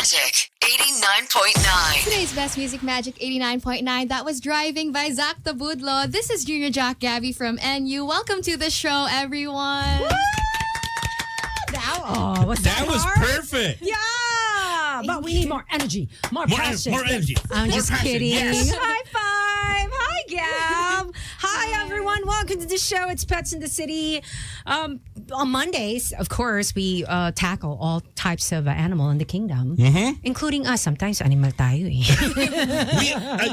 Magic 89.9. Today's Best Music Magic 89.9. That was Driving by Zach Tabudlo. This is Junior Jack Gabby from NU. Welcome to the show, everyone. That was perfect. Yeah, but we need more energy, more passion. More energy. I'm more just passion. kidding. Yes. High five. Hi, Gab. Hi, everyone. Welcome to the show. It's Pets in the City. On Mondays, of course, we tackle all types of animal in the kingdom, including us. Sometimes animal tayo eh.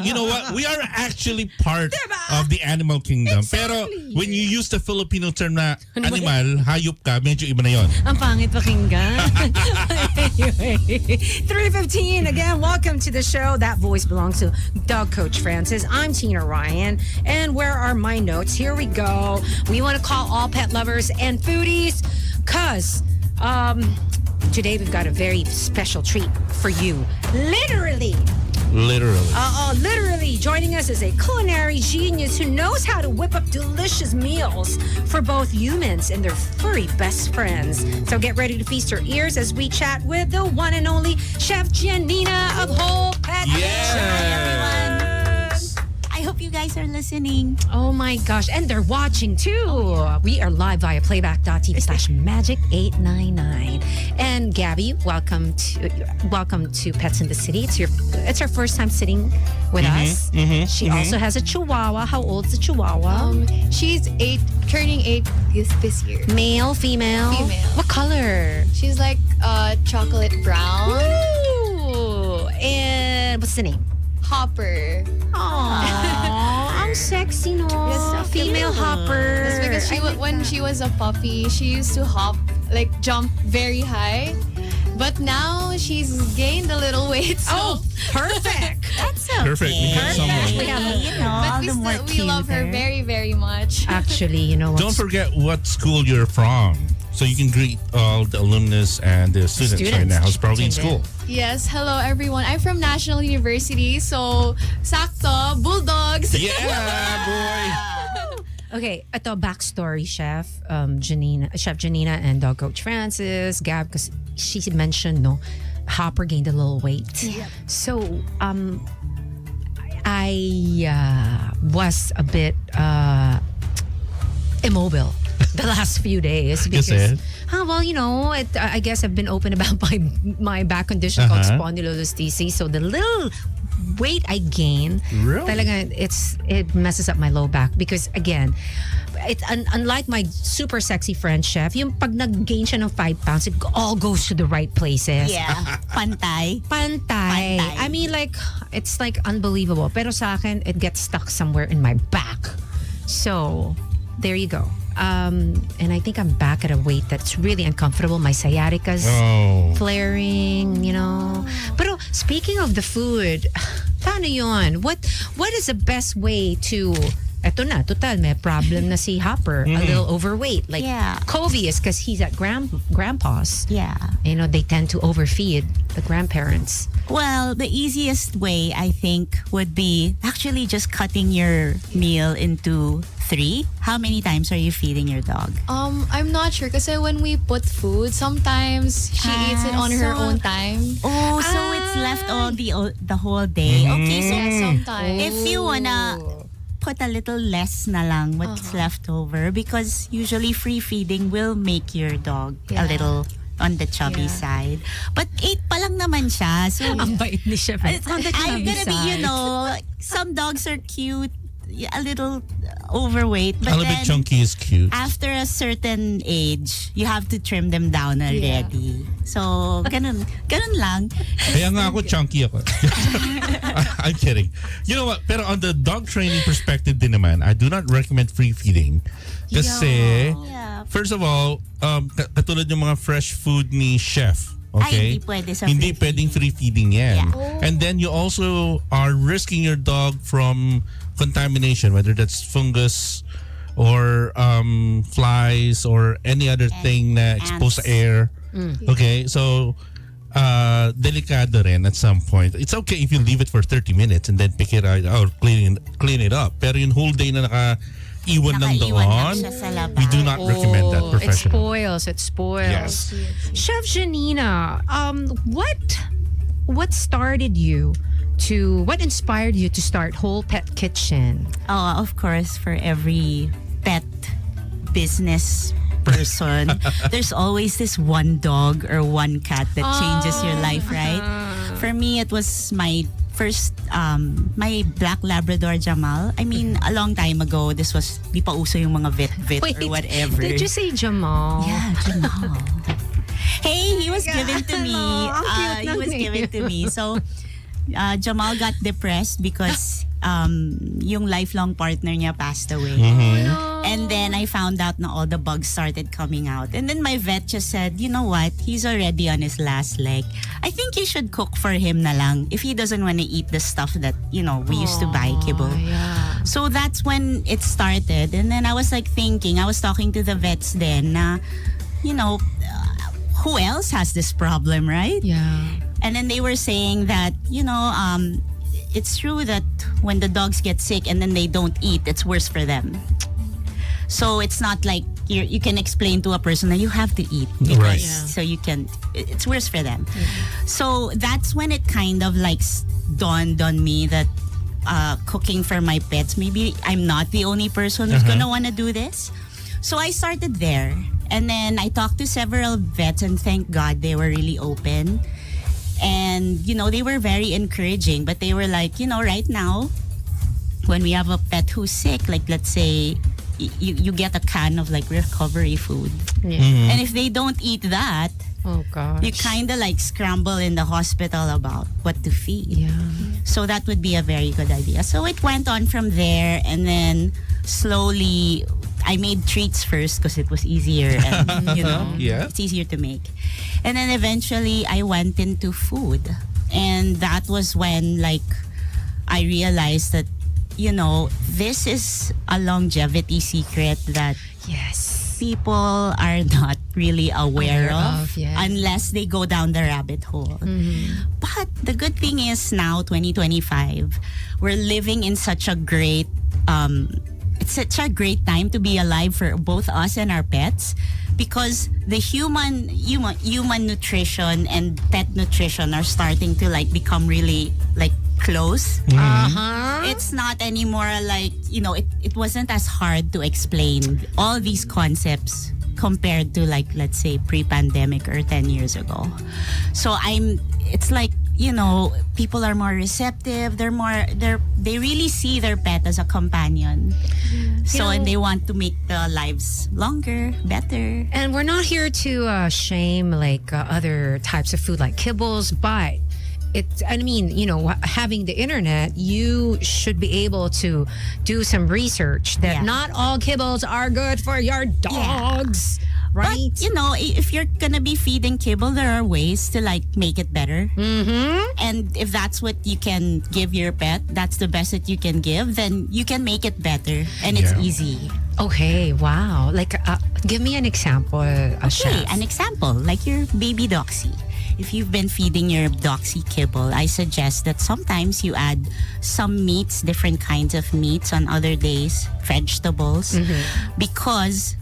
You know what? We are actually part of the animal kingdom. Exactly. Pero when you use the Filipino term na animal, hayop ka, medyo iba na yun. Ang pangit pakinggan. Anyway, 3:15 again. Welcome to the show. That voice belongs to Dog Coach Francis. I'm Tina Ryan. And where are my notes? Here we go. We want to call all pet lovers and foodies because today we've got a very special treat for you. Literally joining us is a culinary genius who knows how to whip up delicious meals for both humans and their furry best friends. So get ready to feast your ears as we chat with the one and only Chef Janina of Whole Pet. Yes. Hi, everyone. I hope you guys are listening. Oh my gosh, and they're watching too. We are live via playback.tv/magic899. And Gabby, welcome to Pets in the City. It's her first time sitting with us. She also has a Chihuahua. How old's the Chihuahua? She's turning 8 this year. Male, female? Female. What color? She's like chocolate brown. Ooh. And what's the name? Hopper. Aww, ang sexy, no? Yes, female hopper. That's because when she was a puppy, she used to jump very high. But now she's gained a little weight. So. Oh, perfect. That's okay. Perfect. We have someone. We have You know, all the more we love her cuter. very, very much. Actually, you know what? Don't forget what school you're from. So you can greet all the alumnus and the students right now who's probably in school. Yes, hello everyone. I'm from National University, so sakto, Bulldogs. Yeah, boy. Okay, ito backstory, Chef Janina and Dog Coach Francis, Gab, because she mentioned Hopper gained a little weight. Yeah. So I was a bit immobile the last few days because I guess I've been open about my back condition called spondylolisthesis. So the little weight I gain, talaga, it messes up my low back because again, it's unlike my super sexy friend Chef, yung pag nag-gain siya ng 5 pounds, it all goes to the right places. Yeah. Pantay. I mean, it's like unbelievable. Pero sa akin, it gets stuck somewhere in my back. So, there you go. And I think I'm back at a weight that's really uncomfortable. My sciatica's flaring, Pero speaking of the food, paano yun? What is the best way to... Eto na, total, may problem na si Hopper. A little overweight. Covey is because he's at grandpa's. Yeah. They tend to overfeed the grandparents. Well, the easiest way, I think, would be actually just cutting your meal into 3. How many times are you feeding your dog? I'm not sure kasi when we put food, sometimes she eats it on her own time. Oh, so it's left all the whole day. Okay, so sometimes. if you wanna put a little less na lang what's left over, because usually free feeding will make your dog a little on the chubby side. But 8 pa lang naman siya. So ang bait ni Chef. It's on the I'm chubby gonna be, side. some dogs are cute, a little overweight, but A little bit chunky is cute. after a certain age, you have to trim them down already. So, ganun lang. Kaya nga ako, chunky ako. I'm kidding. You know what? Pero on the dog training perspective din naman, I do not recommend free feeding. Kasi, first of all, katulad yung mga fresh food ni Chef. Okay? Ay, hindi pwede sa Hindi free pwedeng free feeding yan. Yeah. And then you also are risking your dog from contamination, whether that's fungus or flies or any other thing na exposed to air. Okay? So, delikado rin at some point. It's okay if you leave it for 30 minutes and then pick it out or clean it up. Pero yung whole day na iwan lang doon, siya sa labas. we do not recommend that professionally. It spoils. Yes. Chef Janina, what what inspired you to start Whole Pet Kitchen? Oh, of course, for every pet business person, there's always this one dog or one cat that changes your life, right? For me, it was my first, my black Labrador Jamal. I mean, a long time ago, this was, di pa uso yung mga vet or whatever. Did you say Jamal? Yeah, Jamal. Hey, he was given to me. How cute He was ng given to me. So, Jamal got depressed because yung lifelong partner niya passed away. And then I found out na all the bugs started coming out. And then my vet just said, you know what? He's already on his last leg. I think you should cook for him na lang if he doesn't want to eat the stuff that, you know, we used to buy, kibble. Yeah. So that's when it started. And then I was like thinking, I was talking to the vets then na, you know, who else has this problem, right? Yeah. And then they were saying that, you know, it's true that when the dogs get sick and then they don't eat, it's worse for them. So it's not like you can explain to a person that you have to eat. Right. Yeah. So it's worse for them. So that's when it kind of like dawned on me that cooking for my pets, maybe I'm not the only person who's gonna want to do this. So I started there. And then I talked to several vets, and thank God they were really open. And, you know, they were very encouraging. But they were like, you know, right now, when we have a pet who's sick, like let's say you get a can of like recovery food. Yeah. And if they don't eat that, Oh gosh. you kind of like scramble in the hospital about what to feed. Yeah. So that would be a very good idea. So it went on from there, and then slowly I made treats first because it was easier and, you know, Yeah. it's easier to make. And then eventually I went into food. And that was when like I realized that, you know, this is a longevity secret that Yes. people are not really aware of, yes. unless they go down the rabbit hole. But the good thing is now 2025, we're living in such a great it's such a great time to be alive for both us and our pets, because the human nutrition and pet nutrition are starting to like become really like close. It's not anymore like, you know, it wasn't as hard to explain all these concepts compared to like, let's say, pre-pandemic or 10 years ago. So it's like, you know, people are more receptive. They really see their pet as a companion. So, and they want to make the lives longer, better. And we're not here to shame like other types of food like kibbles, but I mean, you know, having the internet, you should be able to do some research that Yeah. not all kibbles are good for your dogs, right? But, you know, if you're gonna be feeding kibble, there are ways to like make it better. And if that's what you can give your pet, that's the best that you can give, then you can make it better. And it's Yeah. easy. Okay, wow. Like, give me an example, Okay, chef. an example, like your baby doxy. If you've been feeding your doxy kibble, I suggest that sometimes you add some meats, different kinds of meats on other days, vegetables, because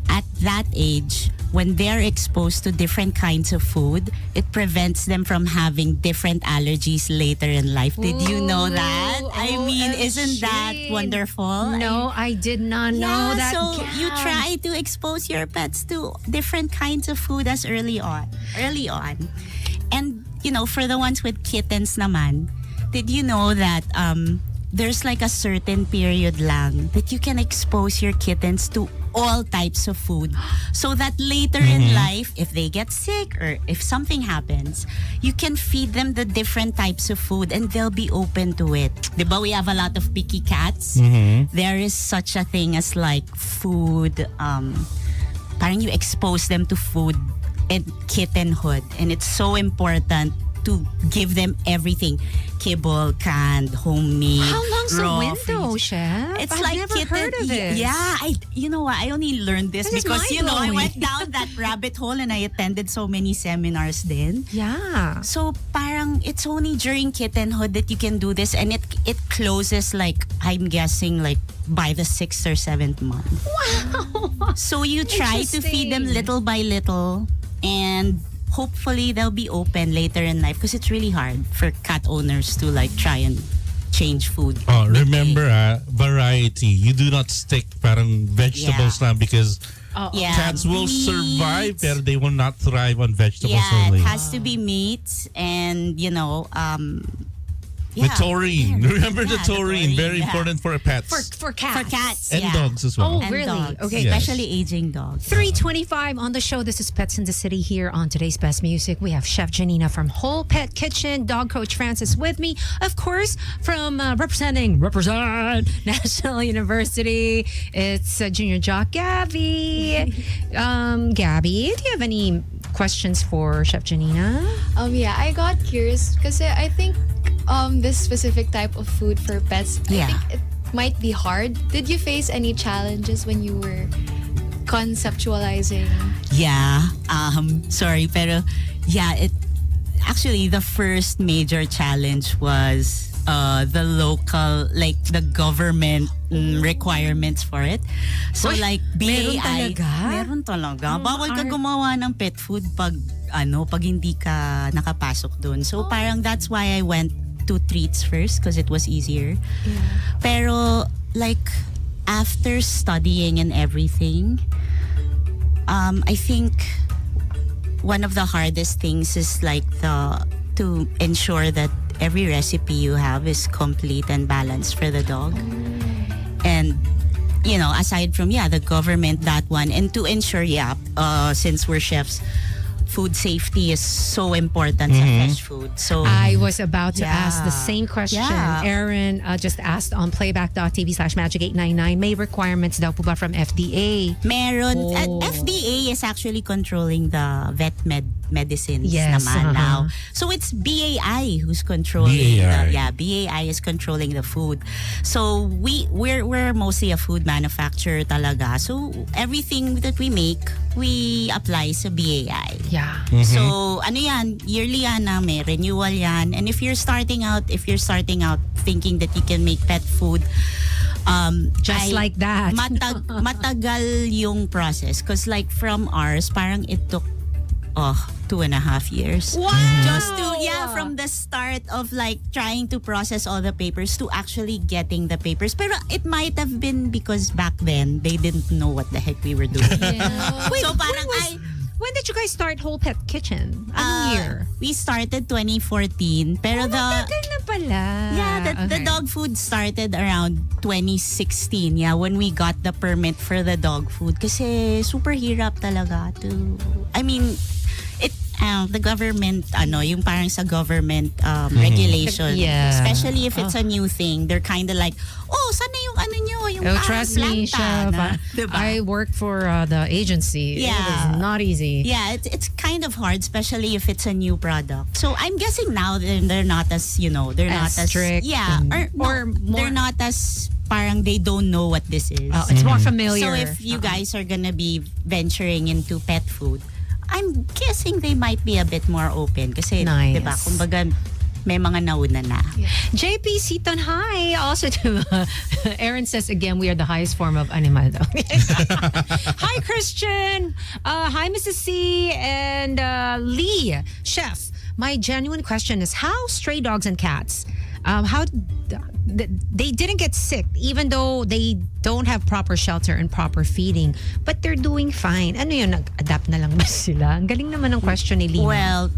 at that age, when they're exposed to different kinds of food, it prevents them from having different allergies later in life. Did you know that? I mean, isn't that OMG. wonderful? No, I did not know that. So Gab. you try to expose your pets to different kinds of food as early on. And, you know, for the ones with kittens naman, did you know that there's like a certain period lang that you can expose your kittens to all types of food, so that later in life, if they get sick or if something happens, you can feed them the different types of food and they'll be open to it. Diba, we have a lot of picky cats. There is such a thing as like food, parang you expose them to food and kittenhood, and it's so important to give them everything: kibble, canned, homemade. How long's the raw, window, freeze. chef? It's I've like never kitten. heard of it. Yeah, you know what? I only learned this This is because, you know, I mind-blowing. went down that rabbit hole and I attended so many seminars then. Yeah. So parang it's only during kittenhood that you can do this, and it closes like, I'm guessing, like by the 6th or 7th month. Wow. So you try to feed them Interesting. little by little, and hopefully they'll be open later in life because it's really hard for cat owners to like try and change food. Oh, remember, variety. You do not stick parang vegetables lang because Yeah, cats will meat. survive, but they will not thrive on vegetables Yeah, only. it has to be meat and The taurine. Remember the Yeah, the taurine. taurine, Very yeah. important for pets. For cats. For cats. and yeah. dogs as well. Oh, And really? dogs. Okay. Yes. Especially aging dogs. 3:25 on the show. This is Pets in the City here on today's Best Music. We have Chef Janina from Whole Pet Kitchen, dog coach Francis with me, of course, from represent National University. It's Junior Jock Gabby. Gabby, do you have any questions for Chef Janina? Yeah, I got curious because I think this specific type of food for pets, I think it might be hard. Did you face any challenges when you were conceptualizing? Yeah. Sorry, pero it actually the first major challenge was the local, like the government requirements for it. So Uy, like meron BAI, talaga? meron talaga. Bawal ka gumawa ng pet food pag hindi ka nakapasok dun. So parang that's why I went to treats first because it was easier. Yeah. Pero like after studying and everything, I think one of the hardest things is like to ensure that every recipe you have is complete and balanced for the dog. And aside from the government, that one, and to ensure since we're chefs, food safety is so important sa fresh food. So I was about to ask the same question. Yeah. Aaron just asked on playback.tv/magic899, may requirements daw po ba from FDA? meron. Oh. FDA is actually controlling the medicines Yes, naman now. So it's BAI who's controlling BAI. BAI is controlling the food. So we're mostly a food manufacturer talaga. So everything that we make, we apply sa BAI. Yeah. So ano yan, yearly yan may renewal yan. And if you're starting out thinking that you can make pet food, Just like that. matagal yung process. Because like from ours, parang it took 2.5 years. Wow! Just to, from the start of like trying to process all the papers to actually getting the papers. Pero it might have been because back then, they didn't know what the heck we were doing. Wait, So parang when did you guys start Whole Pet Kitchen? Anong year? we started 2014. Pero Tagal na pala. the dog food started around 2016. Yeah, when we got the permit for the dog food. Kasi super hirap talaga to... I mean, the government, yung parang sa government regulation. Yeah. Especially if it's a new thing. They're kind of like, sana yung nyo, yung Oh, trust me, planta Chef. na, diba? I work for the agency. Yeah. It is not easy. Yeah, it's kind of hard, especially if it's a new product. So I'm guessing now they're not as, they're not as strict Yeah, and- or more- they're not as parang they don't know what this is. Oh, it's more familiar. So if you guys are gonna be venturing into pet food, I'm guessing they might be a bit more open kasi, Nice. diba, kumbaga may mga nauna na. JP Seaton, hi. Also to Aaron says again, we are the highest form of animal daw. Hi, Christian. Hi, Mrs. C. And Lee. Chef, my genuine question is how stray dogs and cats, how they didn't get sick even though they don't have proper shelter and proper feeding, but they're doing fine. Ano yun, nag-adapt na lang ba sila? Ang galing naman ng question ni Lee. Well,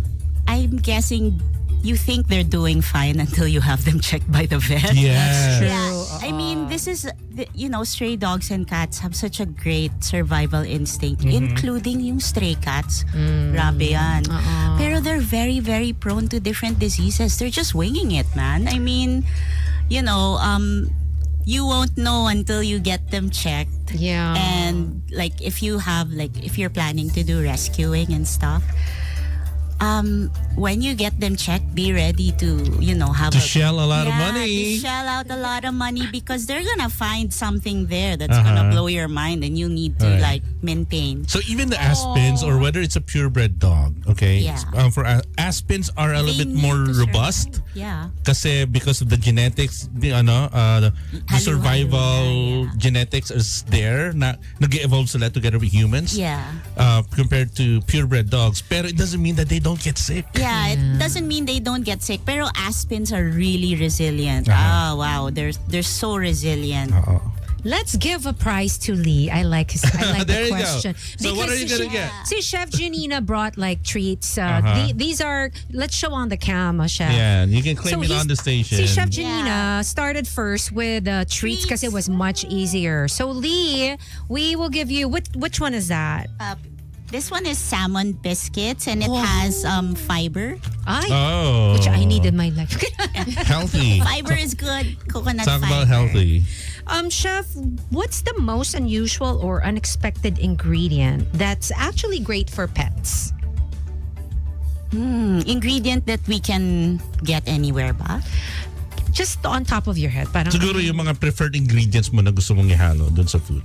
I'm guessing you think they're doing fine until you have them checked by the vet. Yes. True. Yeah, I mean, this is, stray dogs and cats have such a great survival instinct, including yung stray cats. Grabe yan. Pero they're very, very prone to different diseases. They're just winging it, man. I mean, you won't know until you get them checked. Yeah. And if you're planning to do rescuing and stuff, when you get them checked, be ready to, have To shell a lot of to money. shell out a lot of money because they're gonna find something there that's gonna blow your mind, and you need to Right. maintain. So even the Aspens, or whether it's a purebred dog, okay? Yeah. For Aspens are a little They bit need more to robust. Yeah. Kasi because of the genetics, the survival genetics is there. Nag-evolve sila together with humans. Yeah. Compared to purebred dogs. Pero it doesn't mean that they don't get sick. Yeah, it doesn't mean they don't get sick. Pero Aspens are really resilient. Uh-huh. Wow, they're so resilient. Let's give a prize to Lee. I like There the you go. question. So what are you gonna she- get? See, Chef Janina brought like treats. These are, let's show on the cam, Chef. Yeah, you can claim it he's- on the station. See, Chef Janina started first with treats because it was much easier. So Lee, we will give you, which one is that? This one is salmon biscuits, and it has fiber. Oh. Which I need in my life. Healthy. Fiber is good. Coconut Talk fiber. about healthy. Chef, what's the most unusual or unexpected ingredient that's actually great for pets? Ingredient that we can get anywhere ba? Just on top of your head. Parang, Siguro yung mga preferred ingredients mo na gusto mong ihalo dun sa food.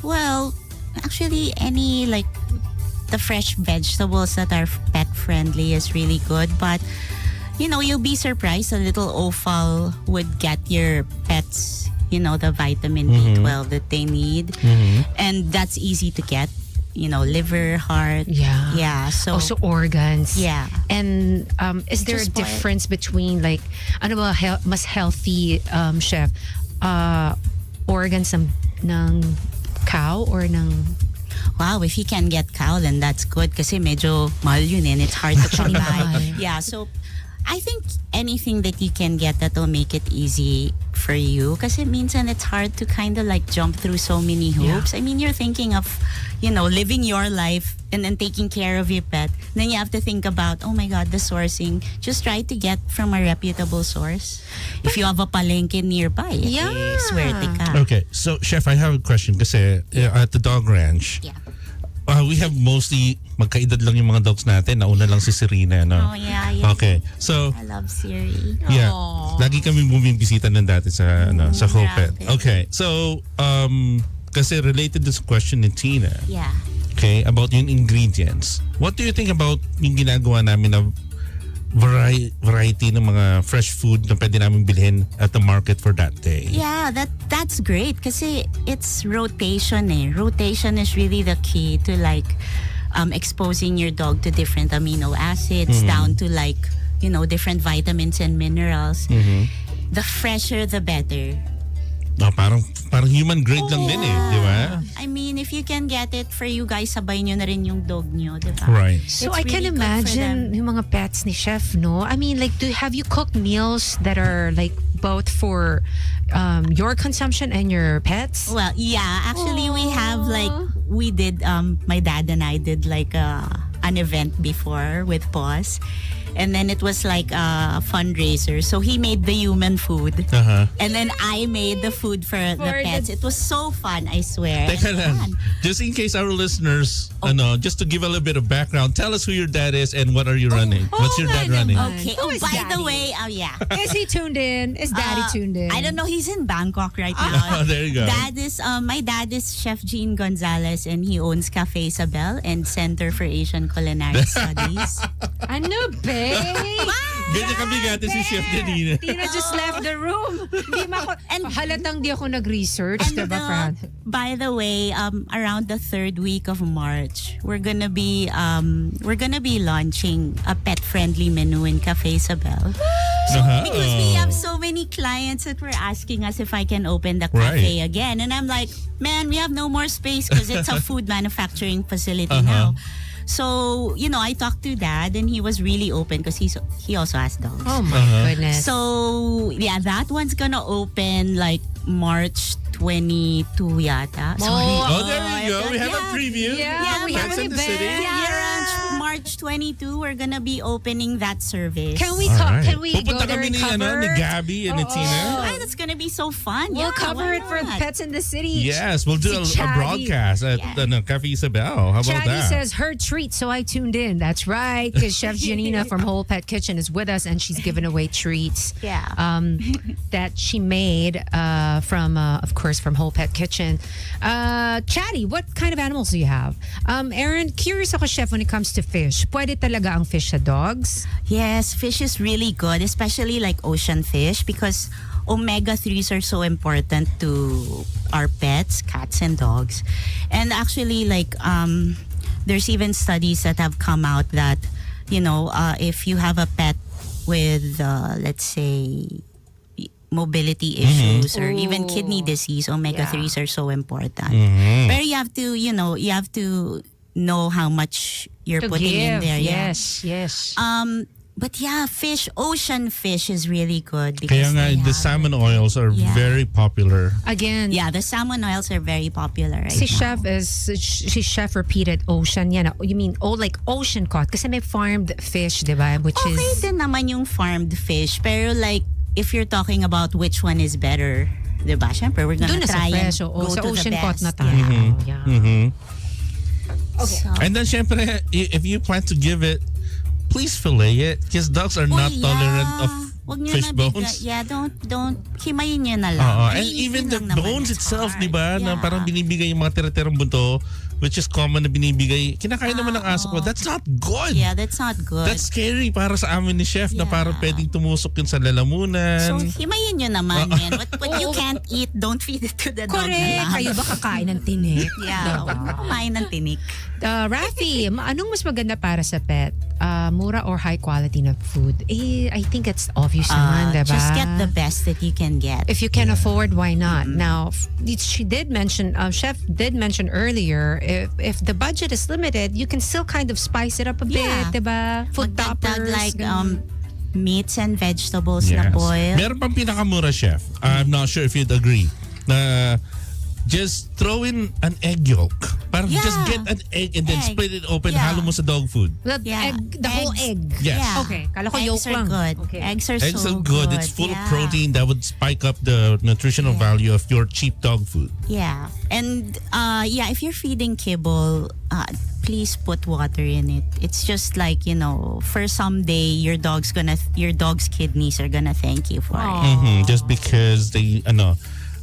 Well, actually, any the fresh vegetables that are pet friendly is really good. But you'll be surprised. A little offal would get your pets, the vitamin B12 that they need, and that's easy to get. Liver, heart. Yeah. Yeah. So also organs. Yeah. And is there a Just spoiled. difference between ano ba mas healthy, chef? Organs ng cow or ng wow, if you can get cow, then that's good kasi medyo mahal yun and it's hard to come by. Yeah, so I think anything that you can get that will make it easy for you kasi minsan it's hard to kind of jump through so many hoops. I mean, you're thinking of, living your life and then taking care of your pet. Then you have to think about, oh my God, the sourcing. Just try to get from a reputable source. If you have a palengke nearby, swerte ka. Okay, so Chef, I have a question kasi at the dog ranch, Yeah. we have mostly magkaedad lang yung mga dogs natin. Nauna lang si Serena, no? Oh, yeah. Okay, so I love Siri. yeah, lagi kami bumibisita ng dati sa sa Hopet. grabe. Okay, so kasi related this question ni Tina. Yeah. Okay, about yung ingredients. What do you think about yung ginagawa namin na variety ng mga fresh food na pwede namin bilhin at the market for that day? Yeah, that's great kasi it's rotation eh. Rotation is really the key to exposing your dog to different amino acids down to different vitamins and minerals. The fresher the better. Oh, parang human grade lang din eh, di ba? I mean, if you can get it for you guys, sabay nyo na rin yung dog nyo, di ba? Right. So It's I can really good for imagine them. yung mga pets ni Chef, no? I mean, have you cooked meals that are both for your consumption and your pets? Well, yeah. Actually, we have we did, my dad and I did an event before with Paws. And then it was a fundraiser. So he made the human food. Uh-huh. And then I made the food for the pets. It was so fun, I swear. Teka And lang. fun. Just in case our listeners, just to give a little bit of background, tell us who your dad is and what are you running? What's your dad running? Okay. Who Oh, is by Daddy? the way, yeah. Is he tuned in? Is Daddy tuned in? I don't know. He's in Bangkok right now. Oh, there you go. My dad is Chef Jean Gonzalez, and he owns Cafe Isabel and Center for Asian Culinary Studies. Ano, babe? Ganyan kami gati si Chef Janina. Tina just left the room. And halatang di ako nag-research, And diba, Fran? by the way, around the third week of March, we're gonna be launching a pet-friendly menu in Cafe Isabel. Because we have so many clients that were asking us if I can open the cafe again, and I'm like, man, we have no more space because it's a food manufacturing facility now. So, I talked to Dad and he was really open because he also has dogs. Oh my goodness. So, yeah, that one's gonna open March 22 yata. Sorry. Oh, there you go. We have a preview. Yeah, we have Pets an in the City. event. Yeah, around March March 22, we're gonna be opening that service. Can we Alright. can we go Pupunta there kami and ni, cover? ni Gabby and ni Tina. Ay, that's gonna be so fun. We'll Yeah, cover why it for not? Pets in the City. Yes, we'll do a Chatty. broadcast at Cafe Isabel. How about Chatty that? says her treat, so I tuned in. That's right, because Chef Janina from Whole Pet Kitchen is with us, and she's giving away treats. Yeah. That she made from, of course, from Whole Pet Kitchen. Chatty, what kind of animals do you have? Aaron, curious ako, Chef, when it comes to fish. Pwede talaga ang fish sa dogs? Yes, fish is really good, especially like ocean fish, because omega-3s are so important to our pets, cats and dogs. And actually, like, there's even studies that have come out that, if you have a pet with, let's say, mobility issues or even kidney disease, omega-3s are so important. But you have to know how much you're To putting in give. there. Yes. But yeah, ocean fish is really good Kaya because nga, they the have- salmon oils are very popular. Again, Yeah, the salmon oils are very popular right si now. Chef repeated ocean. Yan, you mean like ocean caught? Kasi may farmed fish, di ba? Which Okay is din naman yung farmed fish, pero like if you're talking about which one is better, di ba? Syempre, we're gonna doon na sa try and fresh. go Sa to ocean the caught best. na tayo. Yeah. Okay. And then, syempre, if you plan to give it, please fillet it because dogs are not tolerant of Wag nyo fish na bigla- bones. Yeah, don't himayin nyo na lang. And Ay, even the yun lang naman, bones it's itself, hard. di ba? Na Yeah. parang binibigay yung mga tira-tirang bunto, which is common na binibigay. Kinakain naman ng aso ko. That's not good. Yeah, that's not good. That's scary para sa amin ni Chef na Yeah. parang pwedeng tumusok yun sa lalamunan. So, himayin nyo naman yan. What you can't eat, don't feed it to the dog na Correct. lang. Kayo ba kakain ng tinik? Yeah, wag na kumain ng tinik. Rafi, anong mas maganda para sa pet? Mura or high quality na food? I think it's obvious naman, diba? Just get the best that you can get. If you can afford, why not? Now, she did mention, Chef did mention earlier, if the budget is limited, you can still kind of spice it up a bit, Yeah. diba? Food Magdagdag toppers. like ganun. meats and vegetables na boil. Meron pang pinakamura, Chef. I'm not sure if you'd agree. Na just throw in an egg yolk. Parang Yeah. just get an egg and then Egg. split it open. Yeah. Halo mo sa dog food. The whole Eggs. egg. Yes. Yeah. Okay, kala ko Eggs yolk are lang. good. Okay. Eggs are Eggs so are good. It's full of Yeah. protein that would spike up the nutritional value of your cheap dog food. Yeah. And if you're feeding kibble, please put water in it. It's just like, for someday your dog's kidneys are gonna thank you for it. Just because they,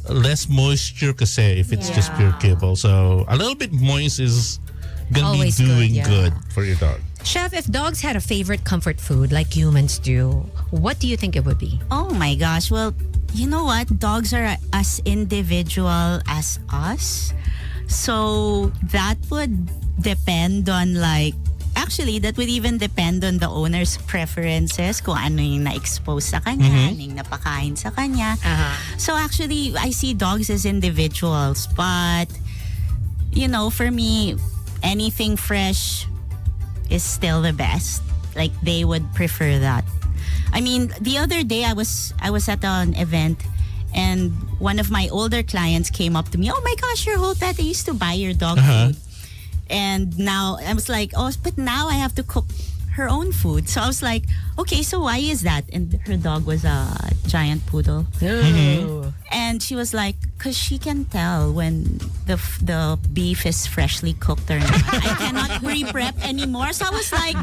less moisture kasi if it's just pure kibble. So a little bit moist is gonna Always be doing good, yeah. good for your dog. Chef, if dogs had a favorite comfort food like humans do, what do you think it would be? Oh my gosh. Well, you know what? Dogs are as individual as us. So that would depend on that would even depend on the owner's preferences, kung ano yung na-expose sa kanya, ano yung napakain sa kanya. So actually, I see dogs as individuals. But, for me, anything fresh is still the best. Like, they would prefer that. I mean, the other day I was at an event and one of my older clients came up to me. Oh my gosh, your whole pet! I used to buy your dog food, and now I was like, oh, but now I have to cook her own food. So I was like, okay, so why is that? And her dog was a giant poodle, and she was like, because she can tell when the beef is freshly cooked or not. I cannot pre-prep anymore. So I was like,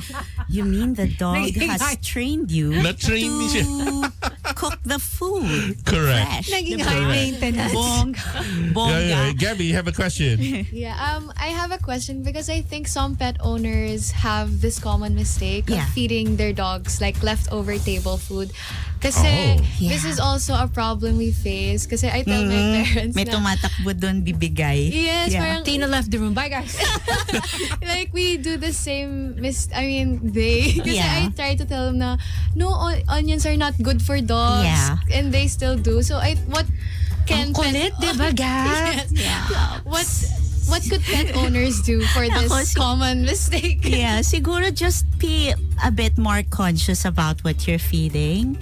you mean the dog has trained you Na-train ni siya. to cook the food Correct. fresh? Naging Diba? high maintenance. Bongga. Gabby, you have a question. Yeah, I have a question because I think some pet owners have this common mistake of Yeah. feeding their dogs like leftover table food. Kasi this is also a problem we face. Kasi I tell my parents May na, tumatakbo doon bibigay. yes, Yeah. parang Tina left the room. Bye, guys. like we do the same they kasi Yeah. I try to tell them na no, onions are not good for dogs. Yeah. And they still do. So what can Kulit, diba, Gab? Yes. Yeah. What could pet owners do for this Ako, common mistake? Yeah, siguro just be a bit more conscious about what you're feeding.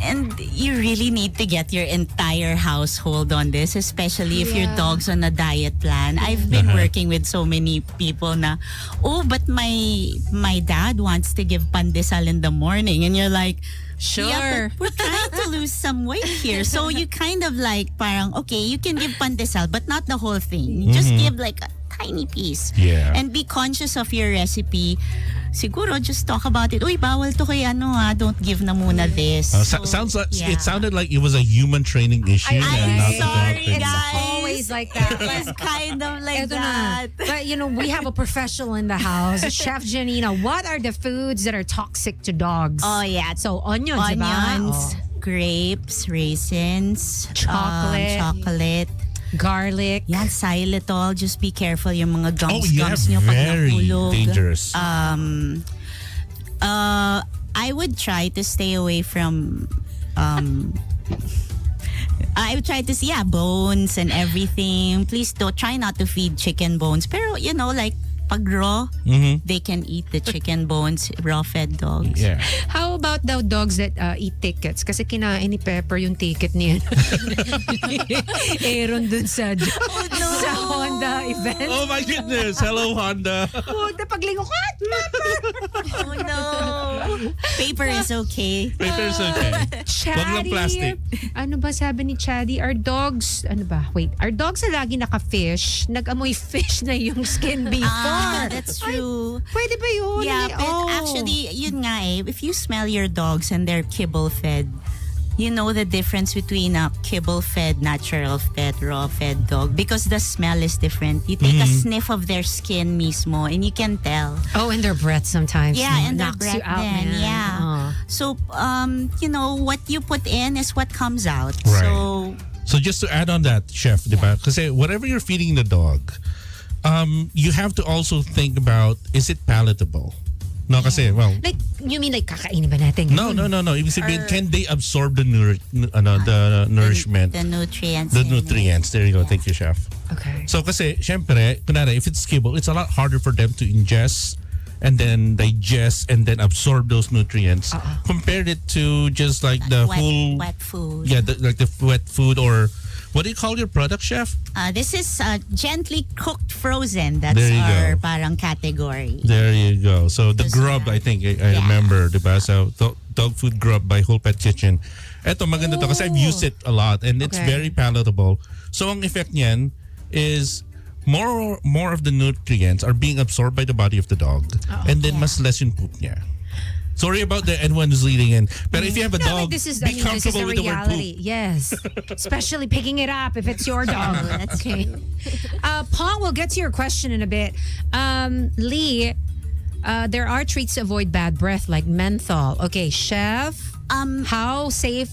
And you really need to get your entire household on this, especially if your dog's on a diet plan. I've been working with so many people na, but my dad wants to give pandesal in the morning. And you're like, Sure. yeah, but we're trying to lose some weight here. So you kind of like, parang, okay, you can give pandesal, but not the whole thing. You just give like a tiny piece. Yeah. And be conscious of your recipe. Siguro just talk about it. Uy, bawal to kay don't give na muna this. Sounds like it sounded like it was a human training issue. I'm and not a dog sorry, thing. guys. Always like that. It's kind of like Eto that. na. But we have a professional in the house, Chef Janina. What are the foods that are toxic to dogs? Oh, yeah. So onions, diba? Onions, grapes, raisins, chocolate. Garlic. Yan, xylitol. Just be careful yung mga Oh, yeah, gums nyo pag very nahulog. dangerous. I would try to stay away from I would try to see bones and everything. Please don't try not to feed chicken bones. Pero like pag raw, they can eat the chicken bones, raw fed dogs. Yeah. How about the dogs that eat tickets? Kasi kinain ni Pepper yung ticket niya. Aaron dun sa Honda event. Oh my goodness. Hello, Honda. Puta, paglingo ko, Oh no. Paper is okay. Paper's okay. Wag lang plastic. Ano ba sabi ni Chaddy? Our dogs na lagi naka-fish, nag-amoy fish na yung skin before. That's true. Pwede ba yun? Yeah, but actually, yun nga if you smell your dogs and they're kibble-fed, you know the difference between a kibble-fed, natural-fed, raw-fed dog because the smell is different. You take a sniff of their skin mismo and you can tell. Oh, and their breath sometimes. Yeah, and their knocks breath you out, then, man. yeah. Oh. So, what you put in is what comes out. Right. So just to add on that, Chef, diba? Kasi whatever you're feeding the dog, you have to also think about, is it palatable? No, kasi, well... Like, you mean like kakainin ba natin? No. Ibig sabihin, can they absorb the nourishment? The nutrients. The in it. nutrients. There you go. Thank you, Chef. Okay. So kasi, syempre, kunwari, if it's kibble, it's a lot harder for them to ingest and then digest and then absorb those nutrients compared it to just like the wet food. Yeah, like the wet food or... What do you call your product, Chef? This is gently cooked frozen. That's There you our go. parang category. There you go. So the grub, I think, I remember, diba? So dog food grub by Whole Pet Kitchen. Eto, maganda to kasi I've used it a lot and it's very palatable. So ang effect niyan is more of the nutrients are being absorbed by the body of the dog and then mas less yung poop niya. Sorry about anyone who's leading in. But if you have a dog, this is be comfortable with the word reality. poop. Yes. Especially picking it up if it's your dog. That's okay. Pong, we'll get to your question in a bit. Lee, there are treats to avoid bad breath like menthol. Okay, Chef, how safe?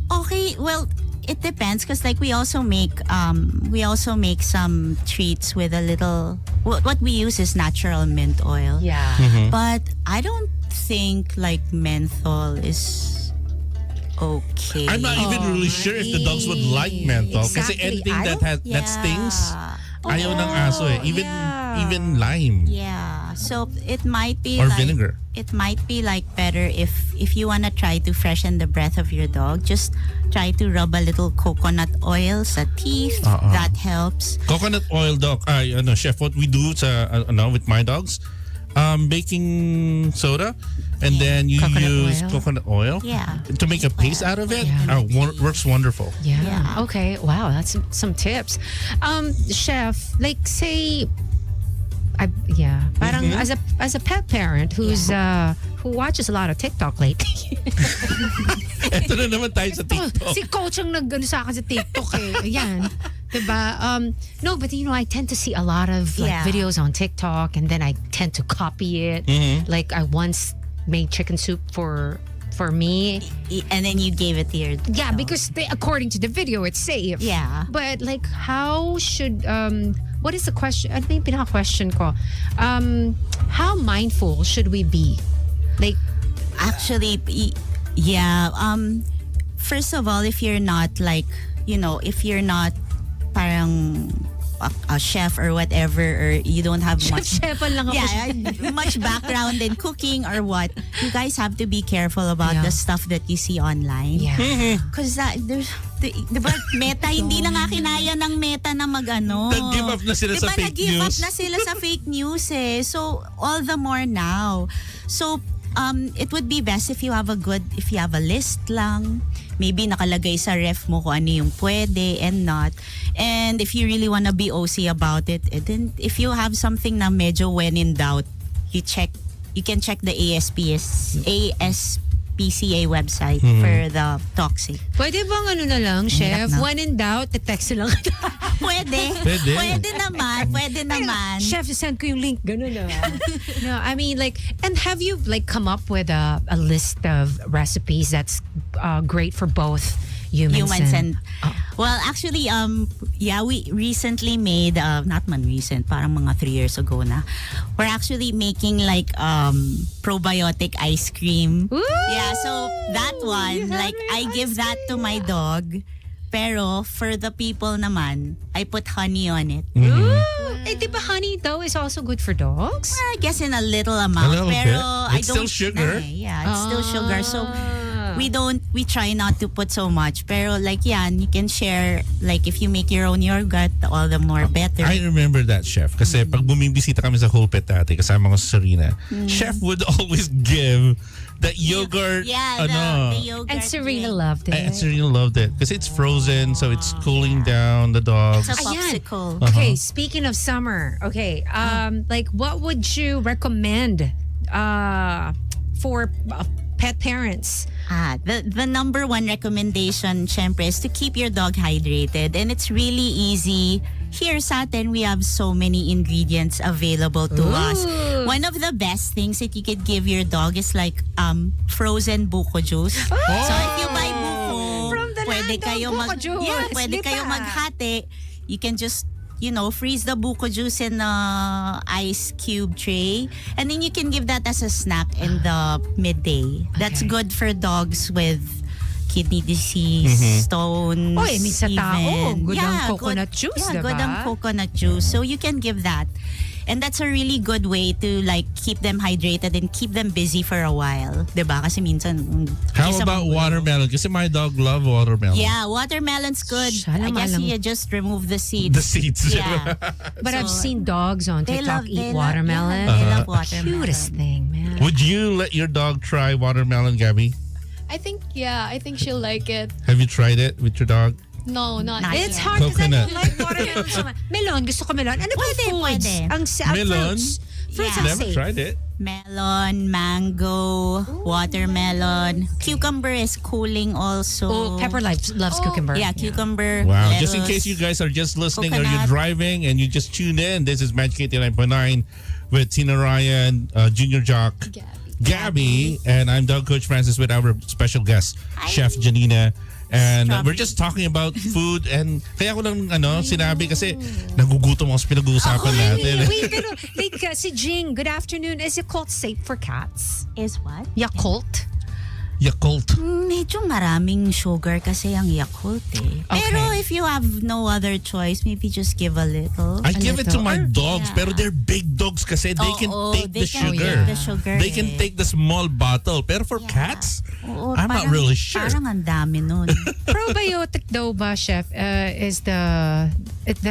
Okay, well, it depends because like we also make some treats with a little what we use is natural mint oil. Yeah. But I don't think like menthol is okay. I'm not even really sure if the dogs would like menthol. Exactly. Kasi anything I that stings, ayaw ng aso eh. Even lime. Yeah. So it might be Or like, vinegar. It might be like better if you wanna try to freshen the breath of your dog, just try to rub a little coconut oil sa teeth. That helps. Coconut oil, dog. Chef, what we do with my dogs, baking soda, and then you use coconut oil to make a paste out of it. Works wonderful. Yeah. Okay. Wow, that's some tips. Chef, like say, parang as a pet parent who's who watches a lot of TikTok lately. Ito na naman tayo sa TikTok. Si Coach ang nag-ano sa akin sa TikTok eh. Ayan. Diba? No, but I tend to see a lot of videos on TikTok and then I tend to copy it. Like I once made chicken soup for me. And then you gave it to your dog. Because according to the video, it's safe. Yeah. But like how should... what is the question? Ano yung pinaka-question ko? How mindful should we be? Like... Actually, first of all, if you're not like, if you're not parang a chef or whatever, or you don't have much Chef-chefan lang ako. much background in cooking or what, you guys have to be careful about the stuff that you see online. Yeah. Because there's, diba, Meta, hindi na nga kinaya ng Meta na mag-ano. Nag-give up na sila sa fake Nag-give up news. na sila sa fake news eh. So, all the more now. So, it would be best if you have a list lang. Maybe nakalagay sa ref mo kung ano yung pwede and not. And if you really wanna be OC about it, then if you have something na medyo when in doubt, you can check the ASPCA website for the toxic. Pwede bang ano na lang, Chef? na. When in doubt, text lang. Pwede. Pwede. Pwede naman. Chef, send ko yung link. Ganun na. No, I mean like, and have you like come up with a list of recipes that's great for both humans and well, actually, we recently made, not man recent, parang mga 3 years ago na, we're actually making like probiotic ice cream. Ooh! Yeah, so that one, like I give that to my dog. Pero for the people naman, I put honey on it. Ooh! Eh, di ba honey though is also good for dogs? I guess in a little amount. A little pero bit. I It's don't still sugar. Yeah, it's still sugar. So Ah. we try not to put so much. Pero like yan, you can share, like if you make your own yogurt, all the more better. I remember that, Chef. Kasi pag bumibisita kami sa Whole Pet dati, kasama ko si Serena, Chef would always give that yogurt. Yeah, the yogurt. And Serena drink. loved it. And Serena loved it because it's frozen, so it's cooling down the dog. It's a Ayan. popsicle. Okay, speaking of summer, okay, like what would you recommend for pet parents? The number one recommendation, syempre, is to keep your dog hydrated. And it's really easy. Here sa atin, we have so many ingredients available to us. One of the best things that you could give your dog is like frozen buko juice. So if you buy buko, From the pwede land of kayo buko juice. Yeah, pwede Di kayo ba? maghati. You can just freeze the buko juice in a ice cube tray. And then you can give that as a snack in the midday. That's Okay. good for dogs with kidney disease, stones. Oh, I mean, sa tao, even. good ang coconut juice, Yeah, diba? good ang coconut juice. So you can give that. And that's a really good way to like keep them hydrated and keep them busy for a while. Diba? Kasi minsan... How isa about magulo. watermelon? Kasi my dog love watermelon. Yeah, watermelon's good. I guess you just remove the seeds. The seeds. Yeah. But I've So, seen dogs on they TikTok love- eat they love- watermelon. yeah, they love watermelon. Cutest thing, man. Would you let your dog try watermelon, Gabby? I think she'll like it. Have you tried it with your dog? No, not Not yet. It's Yeah. hard because I Coconut. don't like watermelon so much. Melon, gusto ko melon. Ano ba Pwede, foods? pwede. Ang Melon? Fruits Yeah. are Never safe. tried it. Melon, mango, watermelon. Cucumber is cooling also. Oh, Pepper loves cucumber. Yeah, cucumber. Wow. lettuce. Just in case you guys are just listening or you're Coconut. driving and you just tuned in, this is Magic 89.9 with Tina Ryan, Junior Jock, Gabby, and I'm Doug Coach Francis with our special guest, Hi. Chef Janina. And Strawberry. we're just talking about food and kaya ko lang sinabi kasi nagugutom ako sa pinag-uusapan natin. Wait, pero like si Jing, good afternoon. Is Yakult safe for cats? Is what? Yakult? Yakult. Medyo maraming sugar kasi ang Yakult eh. Okay. Pero if you have no other choice, maybe just give a little. I give it to my little. dogs, Yeah. pero they're big dogs kasi they can take the they can sugar. take the sugar. They can take the small bottle. Pero for cats, Oo, I'm not really sure. Parang ang dami nun. Probiotic daw ba, Chef, does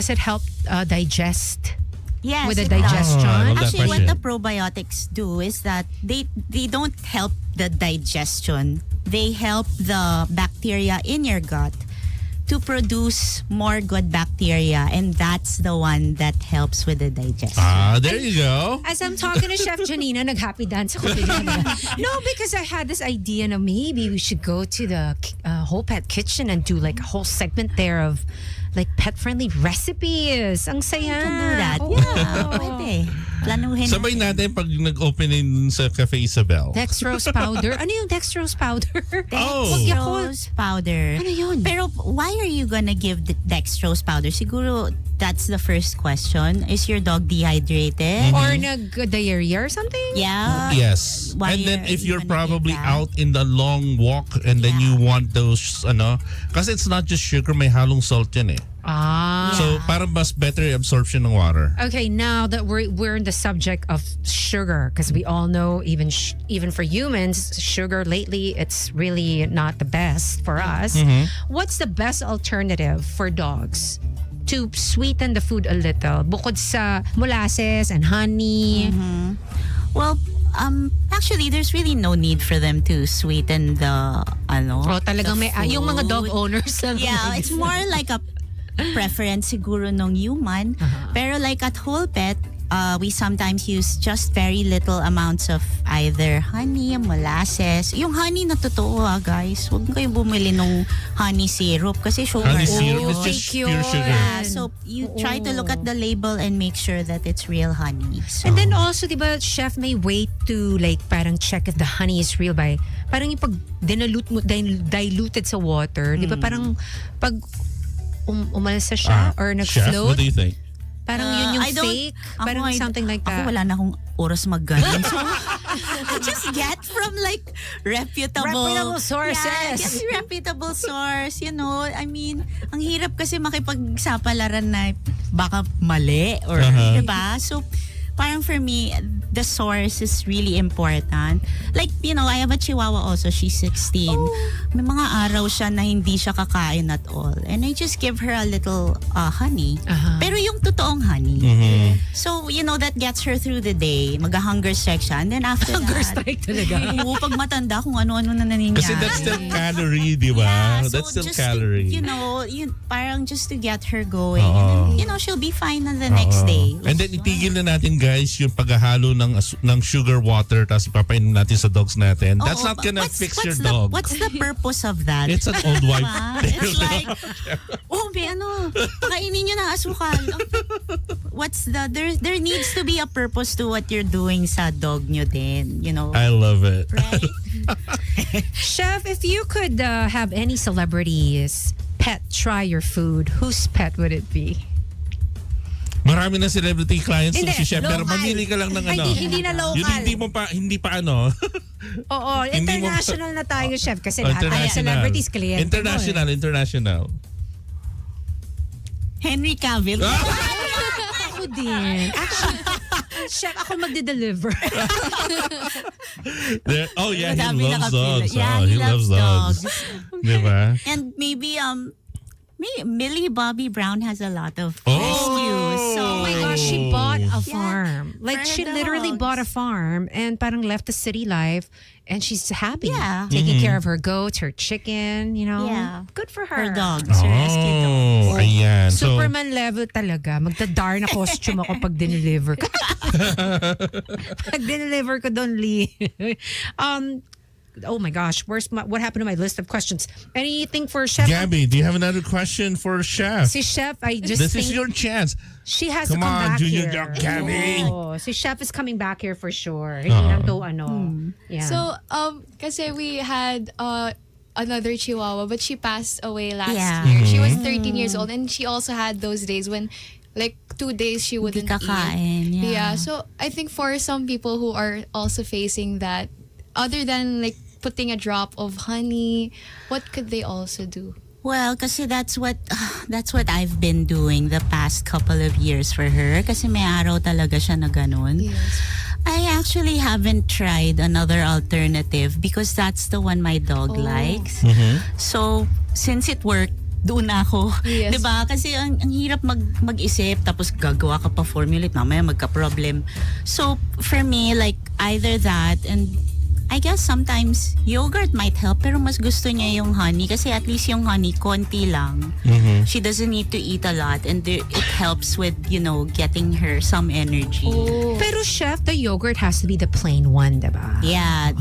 it help digest? Yes, With the it does. digestion? Oh, I love that Actually, what question. the probiotics do is that they don't help the digestion. They help the bacteria in your gut to produce more good bacteria, and that's the one that helps with the digestion. There you go. As I'm talking to Chef Janina, nag-happy dance ako bigla. No, because I had this idea na maybe we should go to the Whole Pet Kitchen and do like a whole segment there of like pet-friendly recipes. Ang saya. To do that. Oh, Yeah, wow. pwede. Planuhin Sabay natin pag nag-opening sa Cafe Isabel. Dextrose powder. Ano yung dextrose powder? Oh. dextrose powder. Ano yun? Pero why are you gonna give the dextrose powder? Siguro that's the first question. Is your dog dehydrated? Or nag-diarrhea or something? Yeah. Yes. Why And then are if you you're gonna probably give that? out in the long walk and then you want those, kasi it's not just sugar, may halong salt yan eh. So parang mas better absorption ng water. Okay, now that we're in the subject of sugar, because we all know even for humans, sugar lately it's really not the best for us. What's the best alternative for dogs to sweeten the food a little bukod sa molasses and honey? Well, actually, there's really no need for them to sweeten the Talagang may yung mga dog food. owners lang. Yeah, it's more like a preference siguro ng human. Pero like at Whole Pet, we sometimes use just very little amounts of either honey, molasses. Yung honey na totoo guys. Huwag kayo bumili ng honey syrup kasi sugar. Honey syrup is yun. just pure sugar. Yeah, so you try to look at the label and make sure that it's real honey. So, And then also, di ba, chef may way to like parang check if the honey is real by parang yung pag diluted sa water, di ba parang pag umalsa siya or Chef, nag-float, what do you think? parang yun yung I don't- fake, parang something like that. Ako wala na akong oras mag-ganon. So, I just get from like reputable sources. Yeah, just reputable source. You know, I mean, ang hirap kasi makipagsapalaran na baka mali or, diba? So, parang for me, the source is really important. Like, you know, I have a chihuahua also. She's 16. May mga araw siya na hindi siya kakain at all. And I just give her a little honey. Pero yung totoong honey. So, you know, that gets her through the day. Mag-hunger strike siya. And then after Hunger that, strike talaga. oo, pag matanda kung ano-ano na nangyayari. Kasi that's still calorie, di ba? Yeah, so That's still just calorie. To, you know, parang just to get her going. And then, you know, she'll be fine on the next day. And then itigil na natin guys yung paghahalo ng sugar water tapos ipapainom natin sa dogs natin. That's not gonna fix your dog. What's the purpose of that? It's an old wife. It's like, may pakainin nyo ng asukal. There needs to be a purpose to what you're doing sa dog nyo din, you know. I love it. Right? Chef, if you could have any celebrity's pet try your food, whose pet would it be? Marami na celebrity clients Hindi, si Chef pero local. mamili ka lang ng ano. Hindi na local. Yung hindi pa ano. Oo, Hindi mo- international na tayo, chef, kasi lahat tayo celebrities client. International. Henry Cavill. Ako din. Actually, chef, ako magde-deliver. Oh yeah, he Madami loves nakapila. dogs. Yeah, Oh, he he loves loves dogs. Diba? And maybe Millie Bobby Brown has a lot of Oh. rescues. So, Oh my gosh, she bought a farm. Like, for she literally dogs. bought a farm and parang left the city life and she's happy. Yeah. Taking care of her goats, her chicken, you know. Yeah. Good for her. her dogs, her rescue dogs. Oh, ayan. So, Superman level talaga. Magda-dar na costume ako pag dineliver ko. Pag dineliver ko doon, Lee. Oh my gosh, what happened to my list of questions? Anything for Chef? Gabby, do you have another question for Chef? Si Chef, I just This think is your chance. she has Come to come on, back Junior here. Doc Gabby. Oh, si Chef is coming back here for sure. Hindi lang to Yeah. So, kasi we had another chihuahua, but she passed away last Yeah. year. She was 13 years old, and she also had those days when, like, 2 days she wouldn't kakain, eat. yeah. So I think for some people who are also facing that, other than like putting a drop of honey, what could they also do? Well, kasi that's what I've been doing the past couple of years for her. Kasi may araw talaga siya na ganun. Yes. I actually haven't tried another alternative because that's the one my dog likes. So, since it worked, doon na ako. Yes. Diba? Kasi ang hirap mag-isip tapos gagawa ka pa formulate, mamaya magka-problem. So, for me, like, either that and I guess sometimes yogurt might help pero mas gusto niya yung honey kasi at least yung honey konti lang. She doesn't need to eat a lot and it helps with, you know, getting her some energy. Pero Chef, the yogurt has to be the plain one, diba? Yeah,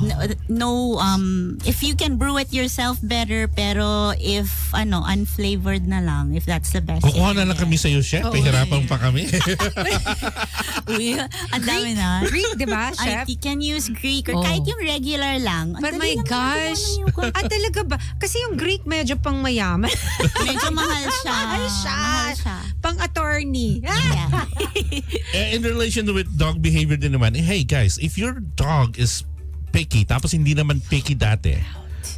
no if you can brew it yourself better pero if unflavored na lang if that's the best. Kukuha na lang kami sa iyo, Chef. Pahirapan pa kami. Uy, ang dami na. Greek, diba, Chef? You can use Greek or kahit yung regular lang. Ang But dali my lang gosh. naman yung yogurt. Talaga ba? Kasi yung Greek medyo pang mayaman. Medyo mahal siya. Mahal siya. Pang attorney. Yeah. In relation with dog behavior din naman, hey guys, if your dog is picky, tapos hindi naman picky dati,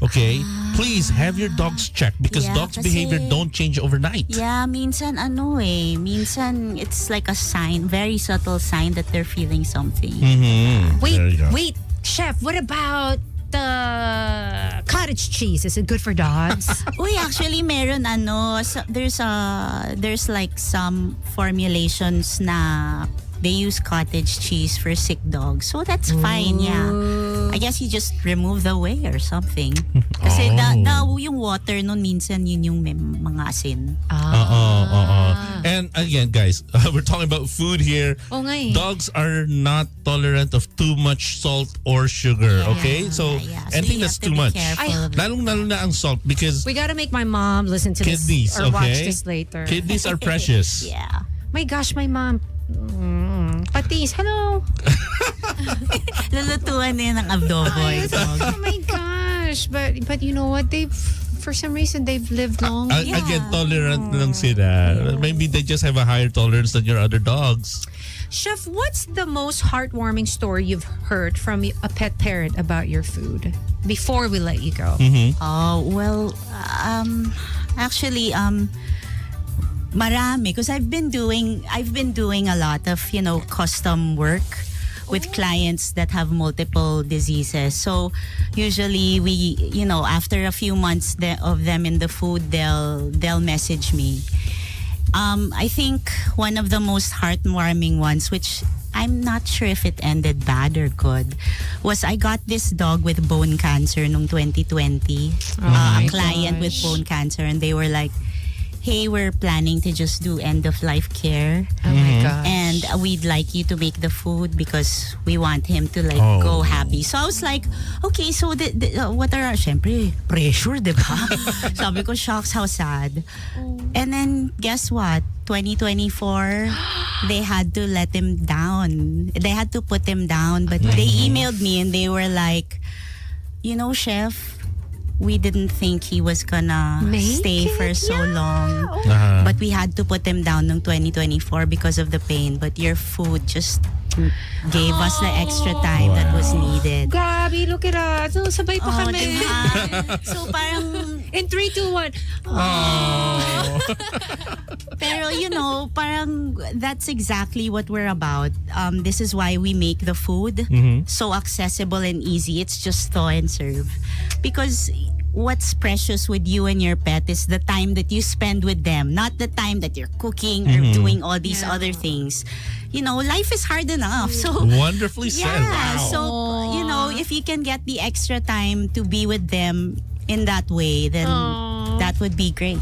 Okay? Please have your dogs checked because Yeah, dogs' kasi- behavior don't change overnight. Yeah, minsan minsan it's like a sign, very subtle sign that they're feeling something. Mm-hmm. There you go. Wait, chef, what about the cottage cheese? Is it good for dogs? Uy, actually meron there's like some formulations na they use cottage cheese for sick dogs. So that's fine, yeah. I guess you just remove the whey or something. Kasi yung water nun minsan yun yung may mga asin. And again, guys, we're talking about food here. Oo nga eh. Dogs are not tolerant of too much salt or sugar, okay? So, Yeah. anything you that's have to too be much. careful. Lalong-lalo na ang salt because We gotta make my mom listen to kidneys, this or watch okay? this later. Kidneys are precious. Yeah. My gosh, my mom. Patis, hello. Lulutuan na yun ng adobo. Oh my gosh. But you know what? For some reason, they've lived long. Again, tolerant lang sila. Maybe they just have a higher tolerance than your other dogs. Chef, what's the most heartwarming story you've heard from a pet parent about your food? Before we let you go. Oh, well, actually, marami. Because I've been doing a lot of, custom work with clients that have multiple diseases. So usually we, after a few months of them in the food, they'll message me. I think one of the most heartwarming ones, which I'm not sure if it ended bad or good, was I got this dog with bone cancer nung 2020. A client with bone cancer, and they were like, hey, we're planning to just do end-of-life care. Oh my gosh. And we'd like you to make the food because we want him to go happy. So I was like, okay, so what are syempre, pressure, di ba? Sabi ko, shocks, how sad. And then, guess what? 2024, they had to let him down. They had to put him down. But they emailed me and they were like, chef, we didn't think he was gonna stay for so long. But we had to put him down in 2024 because of the pain. But your food just gave us the extra time that was needed. Grabe, look at us. So, sabay pa kami. Diba? So parang... In 3, 2, 1. Pero parang that's exactly what we're about. This is why we make the food so accessible and easy. It's just thaw and serve. Because what's precious with you and your pet is the time that you spend with them, not the time that you're cooking or doing all these other things. Life is hard enough. So Wonderfully said. yeah, Wow. so if you can get the extra time to be with them in that way, then that would be great.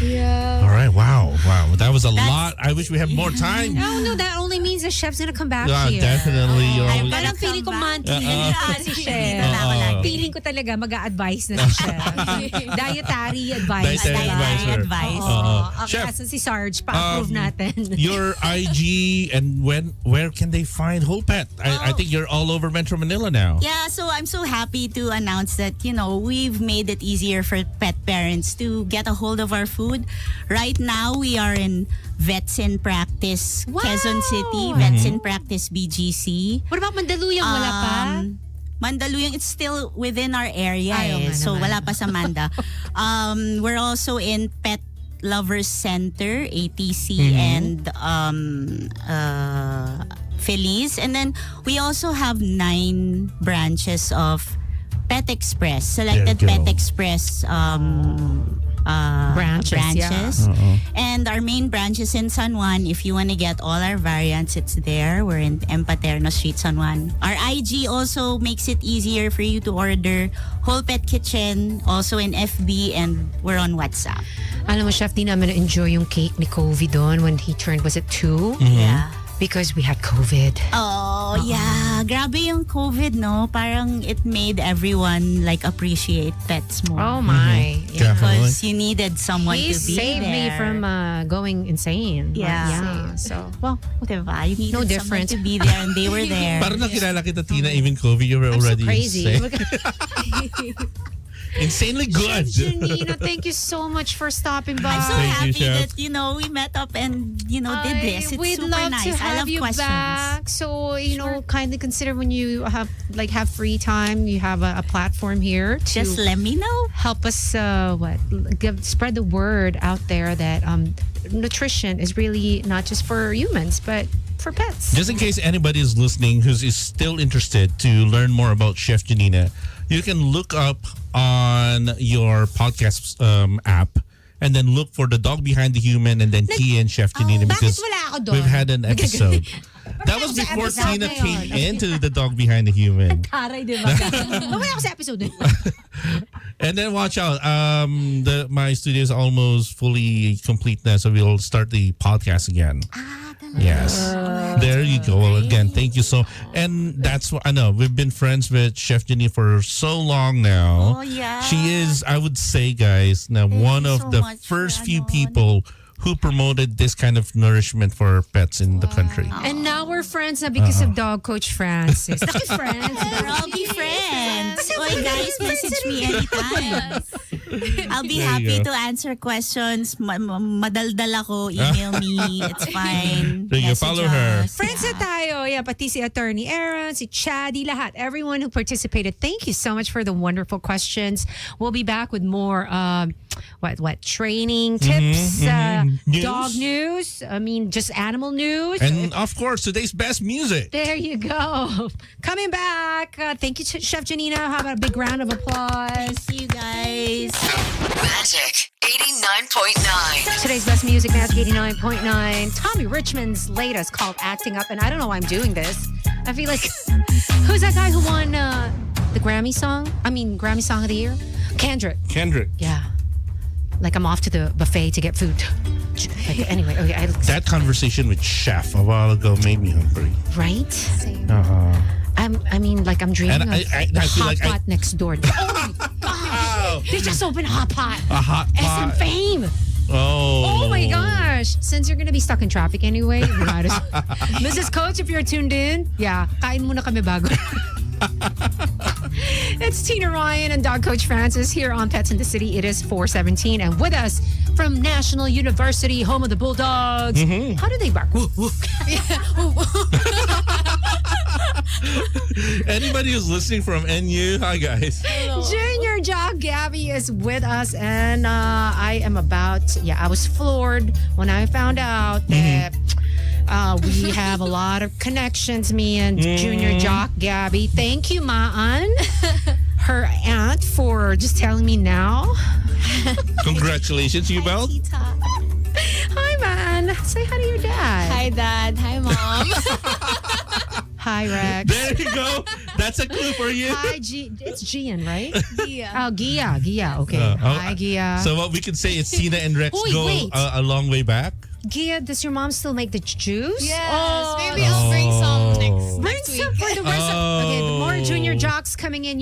Yeah. All right. Wow. That was a lot. I wish we had more time. No, that only means the chef's gonna come back Yeah, here. definitely. You're I'm always- gonna Parang feeling ko come back. monthly si chef. Dito na ako lagi. Feeling ko talaga mag-a-advise na si chef. Dietary advice. Dietary diba? advisor. advice. Okay, Chef, asan si Sarge? Pa-approve natin. Your IG and where can they find Whole Pet? I think you're all over Metro Manila now. Yeah, so I'm so happy to announce that, we've made it easier for pet parents to get a hold of our food. Right now, we are in Vets in Practice, Quezon City, Vets in Practice BGC. What about Mandaluyong? Wala pa? Mandaluyong, it's still within our area. Ayaw nga So naman. wala pa sa Manda. We're also in Pet Lovers Center, ATC, and Feliz. And then we also have 9 branches of Pet Express, selected There you Pet go. Express Branches, And our main branch is in San Juan. If you want to get all our variants, it's there. We're in M. Paterno Street, San Juan. Our IG also makes it easier for you to order. Whole Pet Kitchen, also in FB, and we're on WhatsApp. Alam mo, chef, di namin na-enjoy yung cake ni Kobe doon when he turned, was it 2? Yeah. Because we had COVID. Oh, yeah. Grabe yung COVID, no? Parang it made everyone appreciate pets more. Oh my. Yeah. Because you needed someone He to be saved there. me from going insane. Yeah. So, well, Diba? You needed No someone difference. to be there, and they were there. Parang nakilala kita, Tina, even COVID, you were I'm so already crazy. sick. Look at- Insanely good. Janina, thank you so much for stopping by. I'm so Thank you, happy Chef. that, we met up and, did this. It's We'd super love nice. to I have love you questions. back. So, kindly consider when you have free time, you have a platform here to Just let me know. help us spread the word out there that nutrition is really not just for humans, but for pets. Just in case anybody is listening who's is still interested to learn more about Chef Janina, you can look up on your podcast app and then look for The Dog Behind the Human and then key in Chef Janina because bakit wala ako doon? we've had an episode. That was ako sa before episode Tina na yun. came into The Dog Behind the Human. Taray, di ba? Wala ako sa episode. And then watch out. My studio is almost fully complete now, so we'll start the podcast again. Yes. There you go. Well, again, thank you so. And that's what I know. We've been friends with Chef Jenny for so long now. Oh, yeah. She is, I would say, guys, now one you of so the much first for few ano. people who promoted this kind of nourishment for pets in the country. And now we're friends na because of Dog Coach Francis. Naki friends. We'll all be friends. Oy, guys, message me anytime. I'll be There you happy go. to answer questions. Madaldal ako. Email me. It's fine. There you go. Message Follow her. us. Friends na tayo. Yeah, pati si Attorney Aaron, si Chaddy, lahat. Everyone who participated. Thank you so much for the wonderful questions. We'll be back with more training tips, News. dog news. I mean, just animal news. And of course, today's best music. There you go. Coming back. Thank you, Chef Janina. How about a big round of applause? Thank you, guys. Magic 89.9. Today's best music, Magic 89.9. Tommy Richmond's latest called Acting Up. And I don't know why I'm doing this. I feel like, who's that guy who won the Grammy Song of the Year? Kendrick. Yeah. Like I'm off to the buffet to get food. Like, anyway, okay. That conversation with Chef a while ago made me hungry. Right? Same. I'm dreaming And of I the feel hot like pot next door. Oh my gosh! They just opened a hot pot. A hot SM pot. Fame. Oh. Oh my gosh! Since you're gonna be stuck in traffic anyway, you might as well. Mrs. Coach, if you're tuned in, yeah, kain muna kami bago. It's Tina Ryan and Dog Coach Francis here on Pets in the City. It is 4:17, and with us from National University, home of the Bulldogs. How do they bark? Woo, woo. Anybody who's listening from NU, hi guys. Junior Jock Gabby is with us, and I was floored when I found out that we have a lot of connections, me and Junior Jock Gabby. Thank you, Maan, her aunt, for just telling me now. Congratulations, you Belle. Hi, Man. Say hi to your dad. Hi, Dad. Hi, Mom. Hi, Rex. There you go. That's a clue for you. Hi, It's Gian, right? Yeah. Oh, Gia. Okay. Hi, Gia. So what we can say is Tina and Rex Oy, go wait. a long way back. Gia, does your mom still make the juice? Yes. Maybe I'll bring some Oh. Bring next some week. for the rest of. Okay, the more junior jocks coming in.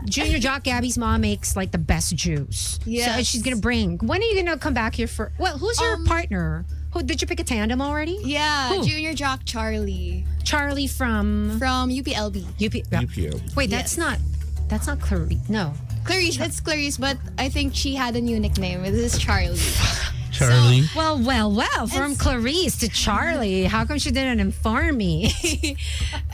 Junior Jock Gabby's mom makes like the best juice. So Yes. she's gonna bring. When are you gonna come back here for? Well, who's your partner? Who did you pick a tandem already? Yeah, Who? Junior Jock Charlie Charlie from UPLB. UPL. Wait, that's not Clarice. No. Clarice, it's Clarice, but I think she had a new nickname. It is Charlie. Charlie. Well. From Clarice to Charlie. How come she didn't inform me?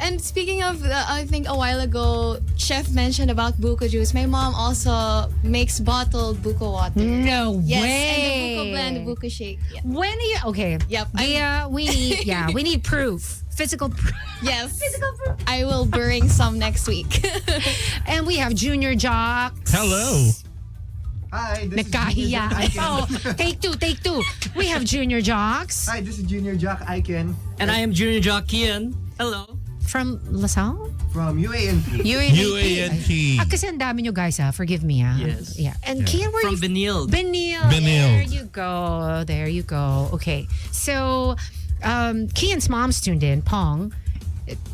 And speaking of, I think a while ago, Chef mentioned about buko juice. My mom also makes bottled buko water. No Yes, way. and the buko blend, the buko shake. Yeah. When are you? Okay. Yep, Yeah, we need proof. Physical proof. Yes. I will bring some next week. And we have Junior Jocks. Hello. Hi, this is Junior Nagkahiya. Jack Icon. Oh, take two. We have Junior Jocks Hi, this is Junior Jack Icon And I am Junior Jock Kian. Hello. from LaSalle? from UANP. UANP. Kasi ang dami nyo guys, ha? Forgive me, ha? Yes. Yeah. And Kian, where From you Benilde. Benil. Benilde. There you go. Okay. So, Kian's mom's tuned in, Pong.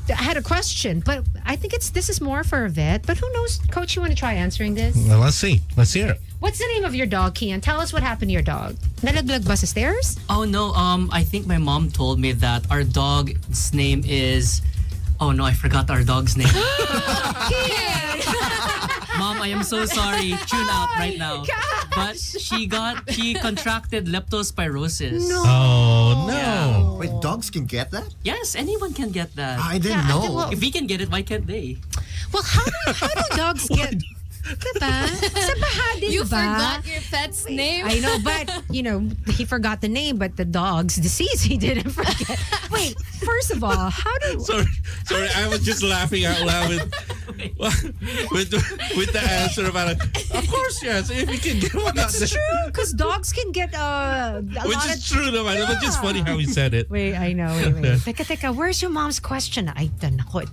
I had a question, but I think this is more for a vet. But who knows? Coach, you want to try answering this? Well, let's see. Let's hear it. What's the name of your dog, Kian? Tell us what happened to your dog. Nalaglag ba sa stairs? Oh no, I think my mom told me that our dog's name is... Oh no, I forgot our dog's name. Mom, I am I'm so sorry. Tune out right now. But she contracted leptospirosis. No. Oh no. Yeah. Wait, dogs can get that? Yes, anyone can get that. I didn't know. If we can get it, why can't they? Well, how do dogs get... Diba? Sa baha din You ba? forgot your pet's name? I know, but, he forgot the name, but the dog's disease he didn't forget. Wait, first of all, how do... Sorry, I was just laughing out loud with the answer about it. Of course, yes. If you can get one, It's true, because dogs can get a which lot is true, naman. It was just funny how he said it. Wait, I know. Wait. Teka, where's your mom's question? It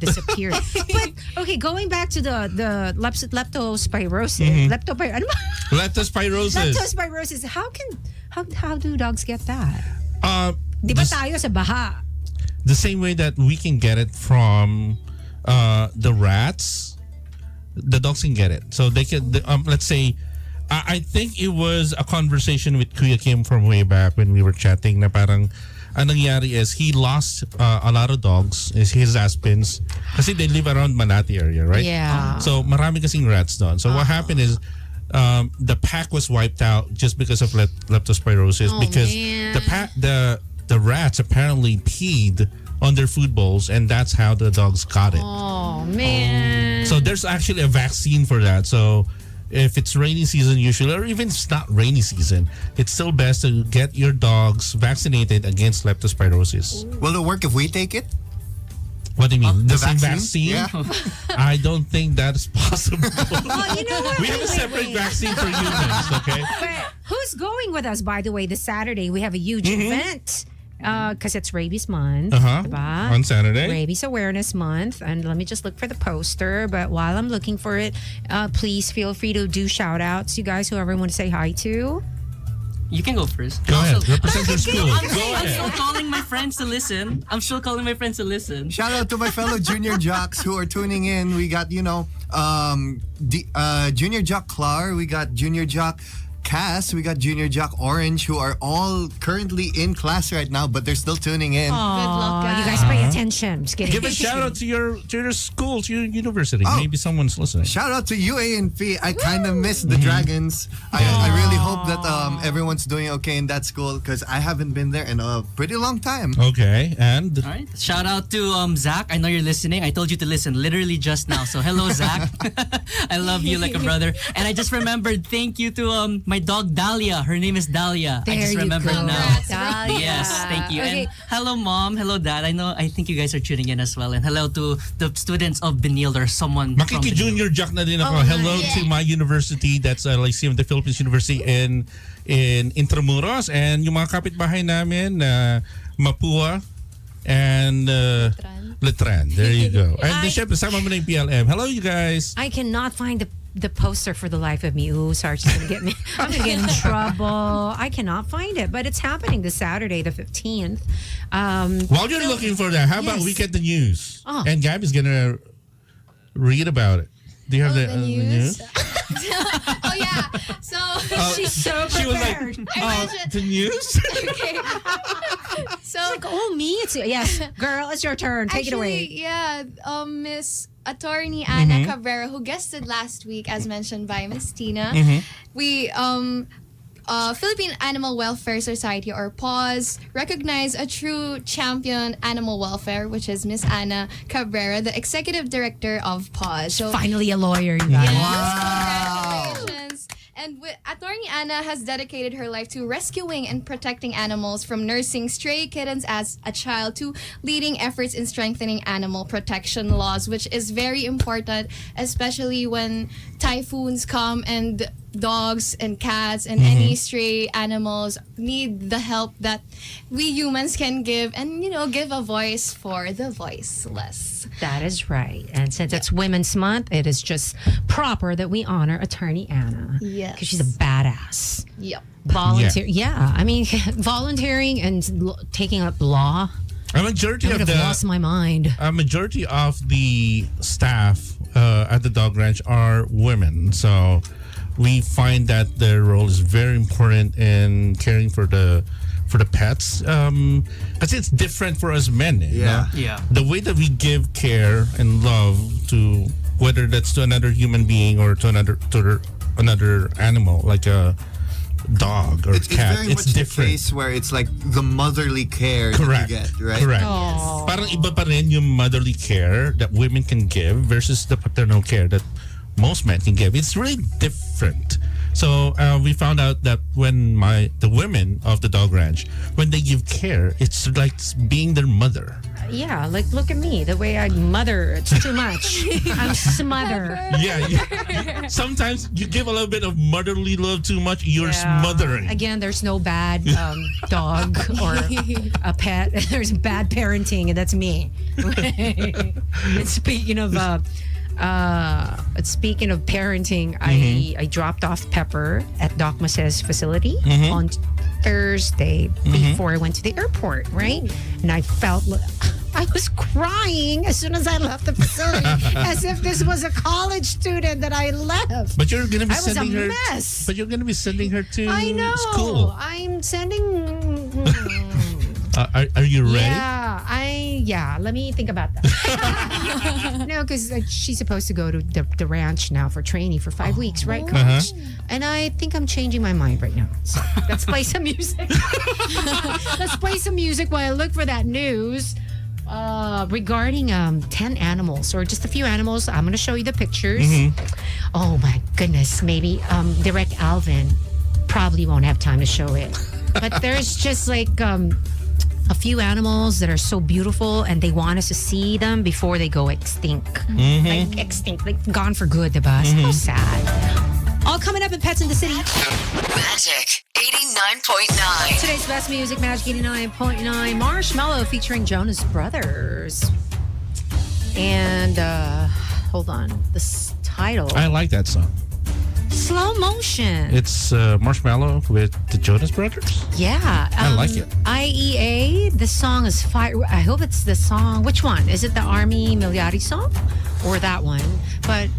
disappeared. But, okay, going back to the leptospirosis. Ano ba? Leptospirosis. Leptospirosis. How do dogs get that? Di ba This- tayo sa baha? the same way that we can get it from the rats, the dogs can get it. So they can, let's say, I think it was a conversation with Kuya Kim from way back when we were chatting na parang ang nangyari is he lost a lot of dogs, his Aspens, kasi they live around Manati area, right? Yeah. So marami kasing rats doon. So what happened is the pack was wiped out just because of leptospirosis because man. the rats apparently peed on their food bowls and that's how the dogs got it. Oh, man. So there's actually a vaccine for that. So if it's rainy season usually, or even if it's not rainy season, it's still best to get your dogs vaccinated against leptospirosis. Will it work if we take it? What do you mean? The same vaccine? vaccine? Yeah. I don't think that is possible. Oh, you know what? We have a separate vaccine for humans, okay? But who's going with us, by the way, this Saturday? We have a huge event. Because it's Rabies Month. Diba? On Saturday. Rabies Awareness Month. And let me just look for the poster. But while I'm looking for it, please feel free to do shout outs. You guys, whoever want to say hi to. You can go first. Go ahead. Represent your school. I'm Go still ahead. calling my friends to listen. Shout out to my fellow junior jocks who are tuning in. We got, Junior Jock Clar. We got Junior Jock Cass. We got Junior Jock Orange, who are all currently in class right now, but they're still tuning in. Good luck, guys. You guys pay attention. Just kidding. Give a shout out to your school, to your university. Oh. Maybe someone's listening. Shout out to UANP. I kind of miss the Dragons. I really hope that everyone's doing okay in that school because I haven't been there in a pretty long time. Okay, and All right. Shout out to Zach. I know you're listening. I told you to listen literally just now. So hello, Zach. I love you like a brother. And I just remembered. Thank you to my dog Dahlia. Her name is Dahlia. I just remembered now. Congrats, bro. Yes, thank you. Okay. And hello, Mom. Hello, Dad. I think you guys are tuning in as well. And hello to the students of Benil or someone from Benil. Makiki-junior jock na din ako. Hello to my university. That's Lyceum of the Philippines University in Intramuros. And yung mga kapitbahay namin, Mapua and Letran. There you go. And syempre, sama mo na yung PLM. Hello, you guys. I cannot find the poster for the life of me. Ooh, Sarge is gonna get me. I'm gonna get in trouble. I cannot find it, but it's happening this Saturday, the 15th. While you're looking for that, how about we get the news? Oh. And Gabby's gonna read about it. Do you have the news? Oh yeah. So She's so She was like, prepared. the news? okay. So Like, oh, me? Yes, girl, it's your turn. Take it away. Yeah, Miss Attorney Ana Cabrera, who guested last week, as mentioned by Miss Tina. We Philippine Animal Welfare Society, or PAWS, recognized a true champion animal welfare, which is Miss Ana Cabrera, the executive director of PAWS. So Finally, a lawyer, you guys. congratulations. And Attorney Ana has dedicated her life to rescuing and protecting animals, from nursing stray kittens as a child to leading efforts in strengthening animal protection laws, which is very important, especially when typhoons come and dogs and cats and any stray animals need the help that we humans can give, and give a voice for the voiceless. That is right. And since it's Women's Month, it is just proper that we honor Attorney Ana. Yes. Because she's a badass. Yep. Volunteer. Yeah. I mean, volunteering and taking up law. A majority I would of have lost my mind. a majority of the staff at the dog ranch are women. So we find that their role is very important in caring for the pets. Because it's different for us men. you know? Yeah. Yeah. The way that we give care and love to whether that's to another human being or to another animal, like a dog or It's cat. very It's much different. the case where it's like the motherly care Correct. that you get, right? Correct. Aw. Parang iba pa rin yung motherly care that women can give versus the paternal care that most men can give. It's really different. So we found out that when the women of the dog ranch, when they give care, it's like being their mother. Yeah, like look at me, the way I mother, it's too much. I'm smother. Yeah. Sometimes you give a little bit of motherly love too much, you're smothering. Again, there's no bad dog or a pet. There's bad parenting, and that's me. And speaking of parenting, I dropped off Pepper at Doc Mace's facility on Thursday before I went to the airport, right? And I felt I was crying as soon as I left the facility, as if this was a college student that I left. But you're gonna be I was a sending her. mess. But you're gonna be sending her to I know. school. I'm sending. Are you ready? Yeah. Let me think about that. No, because she's supposed to go to the ranch now for training for 5 weeks, right, Coach? And I think I'm changing my mind right now. So let's play some music. Let's play some music while I look for that news regarding 10 animals or just a few animals. I'm going to show you the pictures. Oh my goodness, maybe Direct Alvin probably won't have time to show it. But there's just like a few animals that are so beautiful and they want us to see them before they go extinct. Like extinct, like gone for good, diba? So sad. All coming up in Pets in the City. Magic 89.9. Today's best music, Magic 89.9. Marshmallow featuring Jonas Brothers. And hold on, this title. I like that song. Slow Motion. It's Marshmallow with the Jonas Brothers. Yeah. I like it. IEA, the song is fire. I hope it's the song. Which one? Is it the Army Miliari song? Or that one? But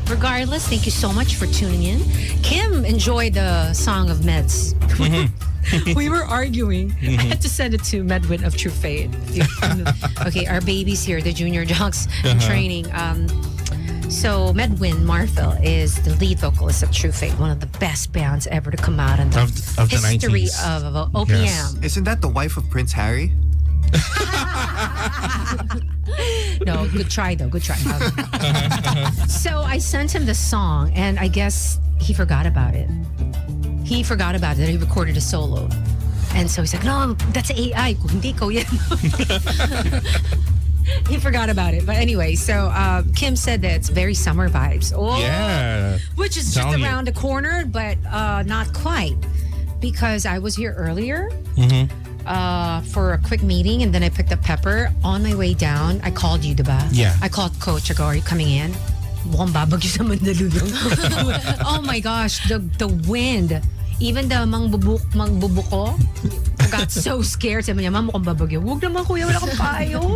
regardless, thank you so much for tuning in. Kim enjoyed the song of Meds. We were arguing. I had to send it to Medwin of True Fate. Okay, our babies here, the junior dogs in training. So Medwin Marfil is the lead vocalist of True Fate, one of the best bands ever to come out in the Of the history 90s. of OPM. Yes. Isn't that the wife of Prince Harry? No, good try though. Good try. So I sent him the song, and I guess he forgot about it. He forgot about it. He recorded a solo, and so he's like, "No, that's AI. Hindi ko yan." He forgot about it. But anyway, so Kim said that it's very summer vibes. Oh, Yeah. which is just Telling you. around the corner, but not quite, because I was here earlier. For a quick meeting, and then I picked up Pepper. On my way down, I called you, diba? Yeah. I called Coach. I go, are you coming in? Mukhang babagyo sa Mandaluyong. Oh my gosh, the wind. Even the mangbubuko got so scared. Sabi niya, Ma'am, mukhang babagyo. Huwag naman, kuya, wala kang payo.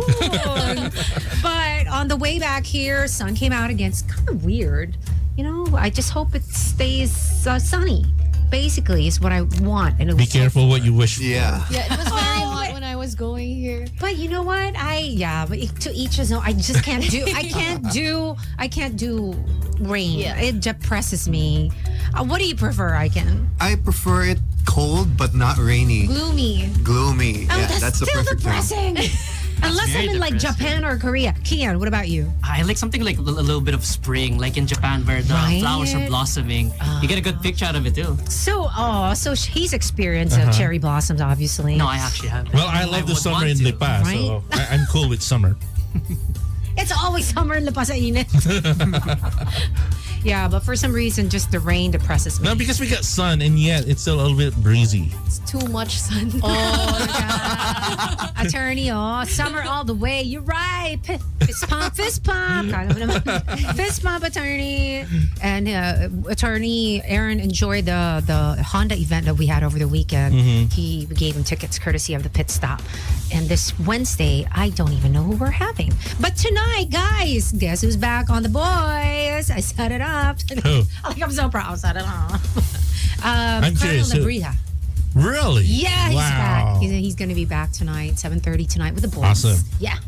But on the way back here, sun came out again. It's kind of weird. You know, I just hope it stays sunny. Basically, is what I want. And it Be was careful what you wish for. Yeah. Yeah, it was very hot when I was going here. But you know what? But to each his own. I just can't do. I can't do rain. Yeah. It depresses me. What do you prefer? I prefer it cold but not rainy. Gloomy. Gloomy. Oh, Yeah, that's the still perfect term. depressing. Unless very I'm in like depressing. Japan or Korea. Kian, what about you? I like something like a little bit of spring, like in Japan where the Right. flowers are blossoming. You get a good picture out of it too. So he's experienced cherry blossoms, obviously. No, I actually have. Well, I love the would summer want in to. Lipa, so I'm cool with summer. It's always summer in La Paz, init. Yeah, but for some reason, just the rain depresses me. No, because we got sun, and yet it's still a little bit breezy. It's too much sun. Oh, yeah. Attorney, summer all the way. You're right. Fist pump, fist pump. Kala mo naman. Fist pump, attorney. And attorney Aaron enjoyed the Honda event that we had over the weekend. We gave him tickets courtesy of the pit stop. And this Wednesday, I don't even know who we're having. But tonight, guys, guess who's back on The Boys? I set it up. Who? Like, I'm so proud. I set it up. I'm curious, who? Labrija. Really? Yeah, he's Wow. back. He's going to be back tonight, 7:30 tonight with the boys. Awesome. Yeah.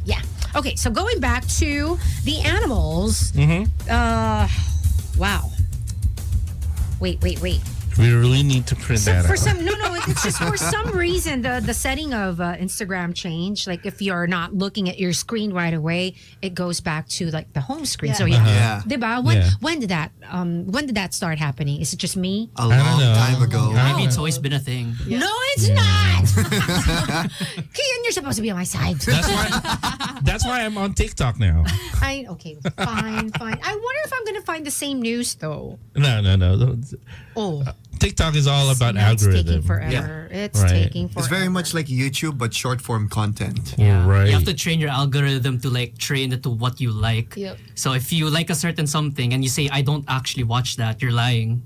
Okay, so going back to the animals. Wow. Wait. We really need to print that out. It's just for some reason the setting of Instagram changed. Like if you're not looking at your screen right away, it goes back to like the home screen. So Yeah. diba? When did that start happening? Is it just me? A long time ago. Maybe it's always been a thing. No, it's not. Kian, you're supposed to be on my side. That's why I'm on TikTok now. Okay, fine. I wonder if I'm gonna find the same news though. No. Oh, TikTok is all about it's taking algorithm. forever. It's Right. taking forever. It's very much like YouTube, but short form content. Right. You have to train your algorithm to like train it to what you like. Yep. So if you like a certain something and you say I don't actually watch that, you're lying.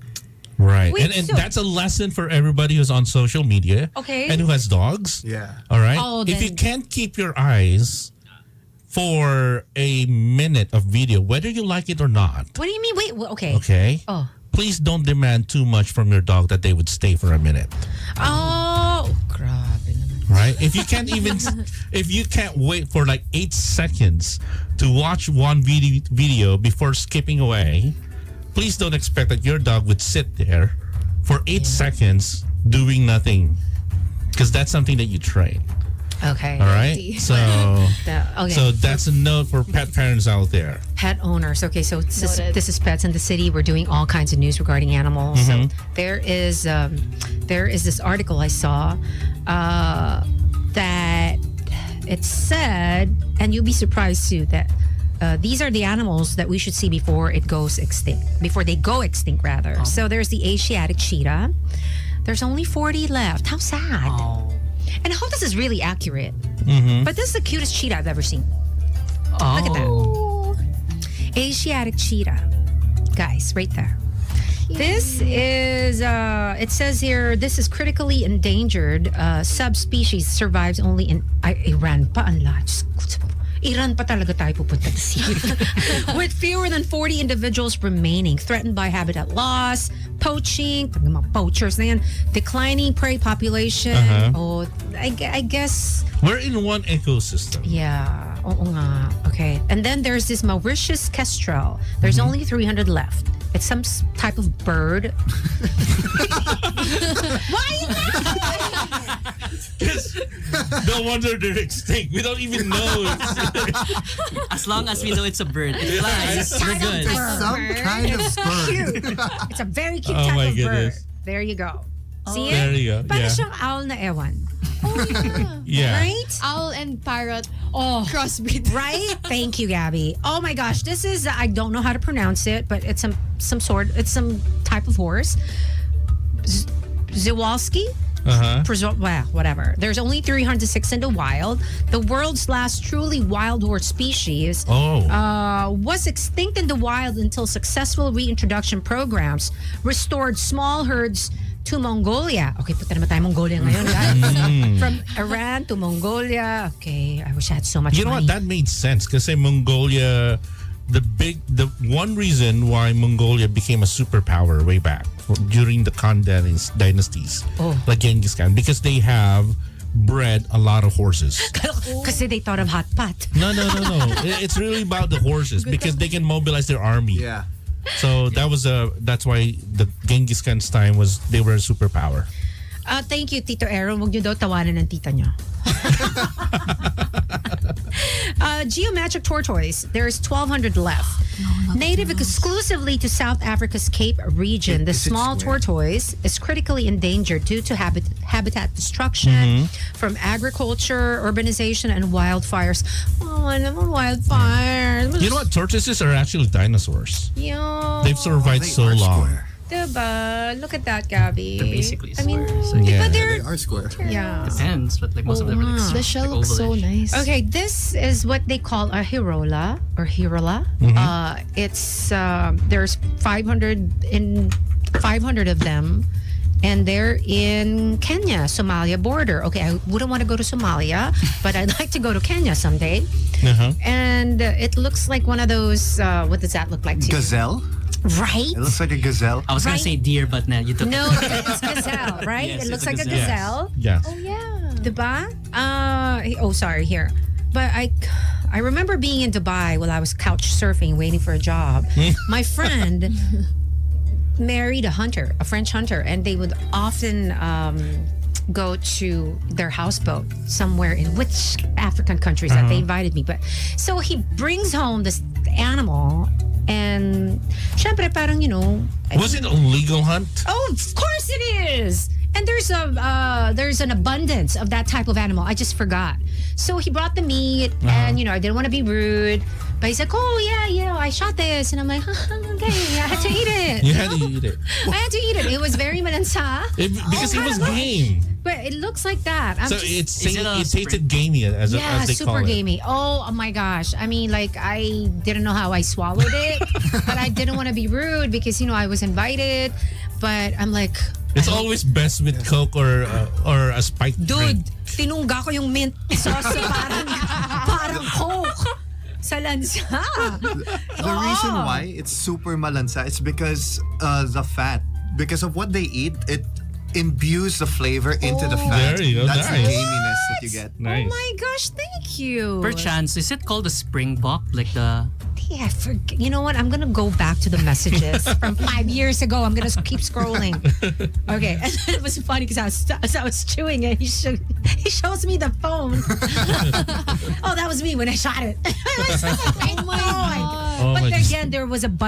Right. Wait, and so- that's a lesson for everybody who's on social media. Okay. And who has dogs. Yeah. All right. Oh, if then- you can't keep your eyes for a minute of video, whether you like it or not, What do you mean? Wait, okay. okay? Oh. Please don't demand too much from your dog that they would stay for a minute. Oh, grabe naman. Right? If you can't wait for like 8 seconds to watch one video before skipping away, please don't expect that your dog would sit there for 8 seconds doing nothing. Because that's something that you train. Okay. All right? So Okay. so that's a note for pet parents out there. Pet owners. Okay, so Noted. this is Pets in the City. We're doing all kinds of news regarding animals. So there is this article I saw that it said, and you'll be surprised too, that these are the animals that we should see before it goes extinct. Before they go extinct, rather. So there's the Asiatic cheetah. There's only 40 left. How sad. Oh. And I hope this is really accurate. But this is the cutest cheetah I've ever seen. Oh. Look at that. Asiatic cheetah. Guys, right there. This is, it says here, this is critically endangered subspecies, survives only in Iran pa ang lahat. Iran pa talaga tayo pupunta this year. With fewer than 40 individuals remaining, threatened by habitat loss, poaching, mga poachers na yan, declining prey population. Oh, I guess, We're in one ecosystem. yeah. Oo nga. Okay. And then there's this Mauritius kestrel. There's only 300 left. It's some type of bird. No wonder they're extinct. We don't even know. As long as we know it's a bird, it flies. We're good. Some kind of bird. It's a very cute Oh type my of goodness. bird. There you go. See it? There you go. Para Yeah. siyang owl na ewan. Yeah. Right? Owl and parrot Oh, crossbreed. right? Thank you, Gabby. Oh my gosh, this is, I don't know how to pronounce it, but it's some type of horse. Zawalski? Well, whatever. There's only 306 in the wild. The world's last truly wild horse species was extinct in the wild until successful reintroduction programs restored small herds to Mongolia. Okay, punta naman tayo Mongolia ngayon, guys. From Iran to Mongolia. Okay, I wish I had so much You know money. what? That made sense because Mongolia, the one reason why Mongolia became a superpower way back during the Khan dynasties, like Genghis Khan, because they have bred a lot of horses. Kasi they thought of hot pot. No. It's really about the horses because they can mobilize their army. Yeah. So that's why the Genghis Khan's time they were a superpower. Thank you, Tito Aaron. Huwag niyo daw tawanan ng tita niyo. Geometric tortoise. There's 1,200 left. Native exclusively to South Africa's Cape region, the Is it small square? tortoise is critically endangered due to habitat destruction from agriculture, urbanization, and wildfires. Oh, naman wildfires. You know what? Tortoises are actually dinosaurs. Yeah. They've survived They so are long. square. Diba? Look at that, Gabby. They're basically I mean, square, so Yeah. but They they're, are square. yeah. Depends, but like most of them are like The shell like looks so ovalish. nice. Okay, this is what they call a hirola or hirola. It's there's 500 of them, and they're in Kenya, Somalia border. Okay, I wouldn't want to go to Somalia, but I'd like to go to Kenya someday. And it looks like one of those. What does that look like to you? Gazelle? Right? It looks like a gazelle. I was gonna Right. say deer, but nah, you took No, it. it's gazelle, right? Yes, it looks it's a like a gazelle. gazelle. Yes. Yeah. Diba? Sorry, here. But I remember being in Dubai while I was couch surfing, waiting for a job. My friend married a French hunter, and they would often go to their houseboat somewhere in which African countries that they invited me. But so he brings home this animal, and syempre parang, Was it a legal hunt? oh, of course it is. And there's an abundance of that type of animal. I just forgot. So he brought the meat, and I didn't want to be rude, but he's like, "Oh yeah, I shot this," and I'm like, "Okay, I had to eat it." You had to eat it. I had to eat it. It was very malansa. Because it was game. But it looks like that. So it tasted gamey as they super call it. gamey. Oh my gosh. I mean, like, I didn't know how I swallowed it, but I didn't want to be rude because, I was invited. But I'm like, It's always best with Coke or a spiked drink. dude, tinungga ko yung mint sauce parang Coke sa lansa. The reason why it's super malansa is because the fat. Because of what they eat, it imbues the flavor into the fat. There you go. That's the Nice. gaminess that you get. Nice. Oh my gosh, thank you. Perchance, is it called a springbok? Like the... Yeah, you know what? I'm gonna go back to the messages from 5 years ago. I'm gonna keep scrolling. Okay, and then it was funny because as I was chewing it, he shows me the phone. Oh, that was me when I shot it. Oh my god! Oh But my then again, there was an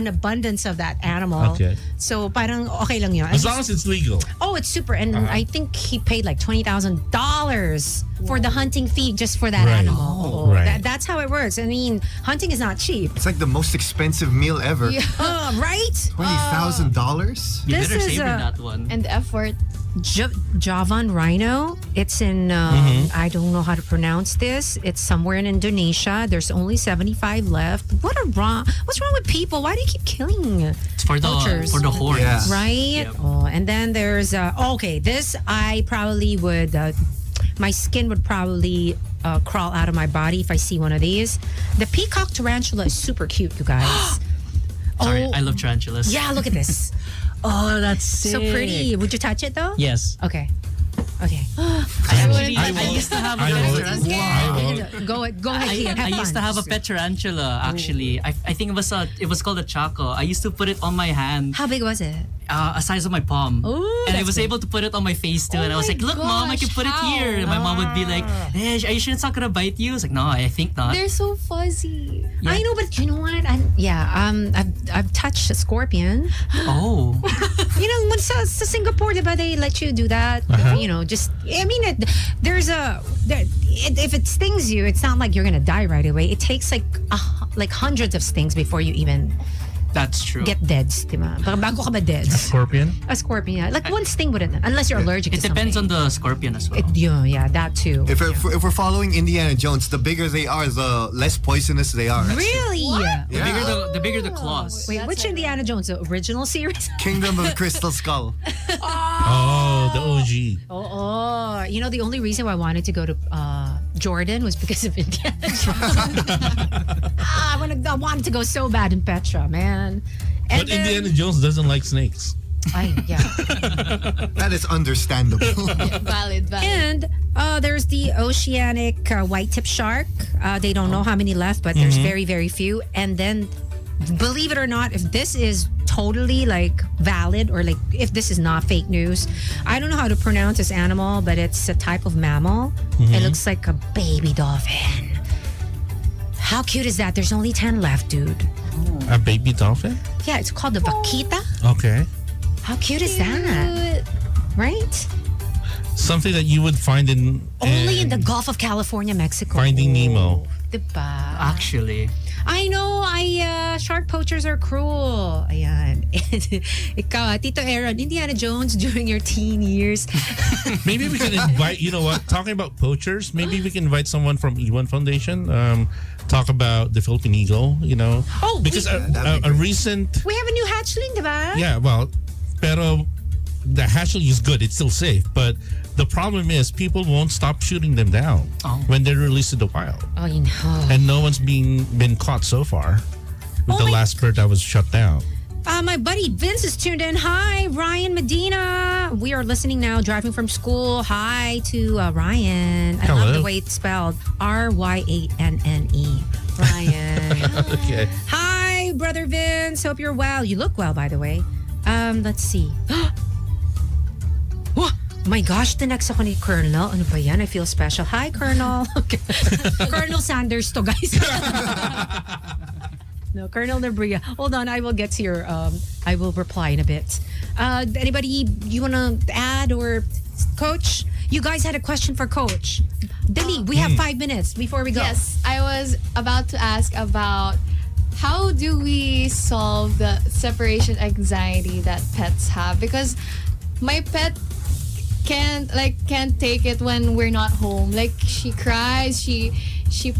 abundance of that animal. Okay. So parang okay lang yun. As long as it's legal. Oh, it's super. And I think he paid like $20,000 for the hunting fee just for that Right. animal. Oh, right. That's how it works. I mean, hunting is not cheap. It's like the most expensive meal ever. Right? $20,000? You This better is savor that one. And the effort. Javan rhino. It's in, I don't know how to pronounce this. It's somewhere in Indonesia. There's only 75 left. What's wrong with people? Why do you keep killing It's for the vultures? horns. Yeah. Right? Yep. Oh, and then there's, okay, this I probably would, my skin would probably crawl out of my body if I see one of these. The peacock tarantula is super cute, you guys. Sorry, Oh, I love tarantulas. yeah, look at this. Oh, that's sick. So pretty. Would you touch it though? Yes. Okay. Okay. I used to have a Go ahead, Ian. I Have used to fun. have a pet tarantula actually. I think it was called a chaco. I used to put it on my hand, How big was it? a size of my palm. Ooh, and I that's was good. able to put it on my face too. Oh and I was my like, look, mom, I can gosh, put it here. And my mom would be like, hey, are you sure it's not gonna bite you? I was like, no, I think not. They're so fuzzy. Yeah. I know, but you know what? I've touched a scorpion. Oh. When sa Singapore, diba, they let you do that. Just I mean, if it stings you, it's not like you're gonna die right away. It takes like hundreds of stings before you even That's true. get deads, diba? Bago ka ba deads? Scorpion? A scorpion, yeah. Like one sting wouldn't, unless you're allergic It to depends something. on the scorpion as well. Yeah, that too. If we're following Indiana Jones, the bigger they are, the less poisonous they are. Really? The bigger the claws. Wait, which Indiana Jones? The original series? Kingdom of the Crystal Skull. Oh, the OG. Oh, the only reason why I wanted to go to Jordan was because of Indiana Jones. I wanted to go so bad in Petra, man. And But Indiana Jones doesn't like snakes. Yeah. That is understandable. Valid. And there's the oceanic white-tip shark. They don't know how many left, but there's very, very few. And then, believe it or not, if this is totally like valid or like if this is not fake news, I don't know how to pronounce this animal, but it's a type of mammal. It looks like a baby dolphin. How cute is that? There's only 10 left, dude. A baby dolphin? Yeah, it's called the vaquita. Okay. How cute is that? Right? Something that you would find Only in the Gulf of California, Mexico. Finding Nemo. Diba? Actually. I know, shark poachers are cruel. Ayan. Ikaw, Tito Aaron, Indiana Jones during your teen years. Maybe we can invite, you know what, talking about poachers, maybe we can invite someone from E1 Foundation, talk about the Philippine Eagle, Oh, because a recent, We have a new hatchling, diba? yeah, well, pero the hatchling is good, it's still safe, but the problem is people won't stop shooting them down when they're released to the wild. Oh, you know. And no one's been caught so far with Oh the my last bird that was shut down. My buddy Vince is tuned in. Hi, Ryan Medina. We are listening now, driving from school. Hi to Ryan. I love the way it's spelled. Ryanne. Ryan. Okay. Hi, brother Vince. Hope you're well. You look well, by the way. Let's see. Oh my gosh, tinext ako ni Colonel. Ano ba yan? I feel special. Hi, Colonel. Okay. Colonel Sanders to, guys. No, Colonel Nebria. Hold on, I will get to your, I will reply in a bit. Anybody you want to add or Coach? You guys had a question for Coach. Dali, we have 5 minutes before we go. Yes, I was about to ask about how do we solve the separation anxiety that pets have? Because my pet can't take it when we're not home. Like she cries, she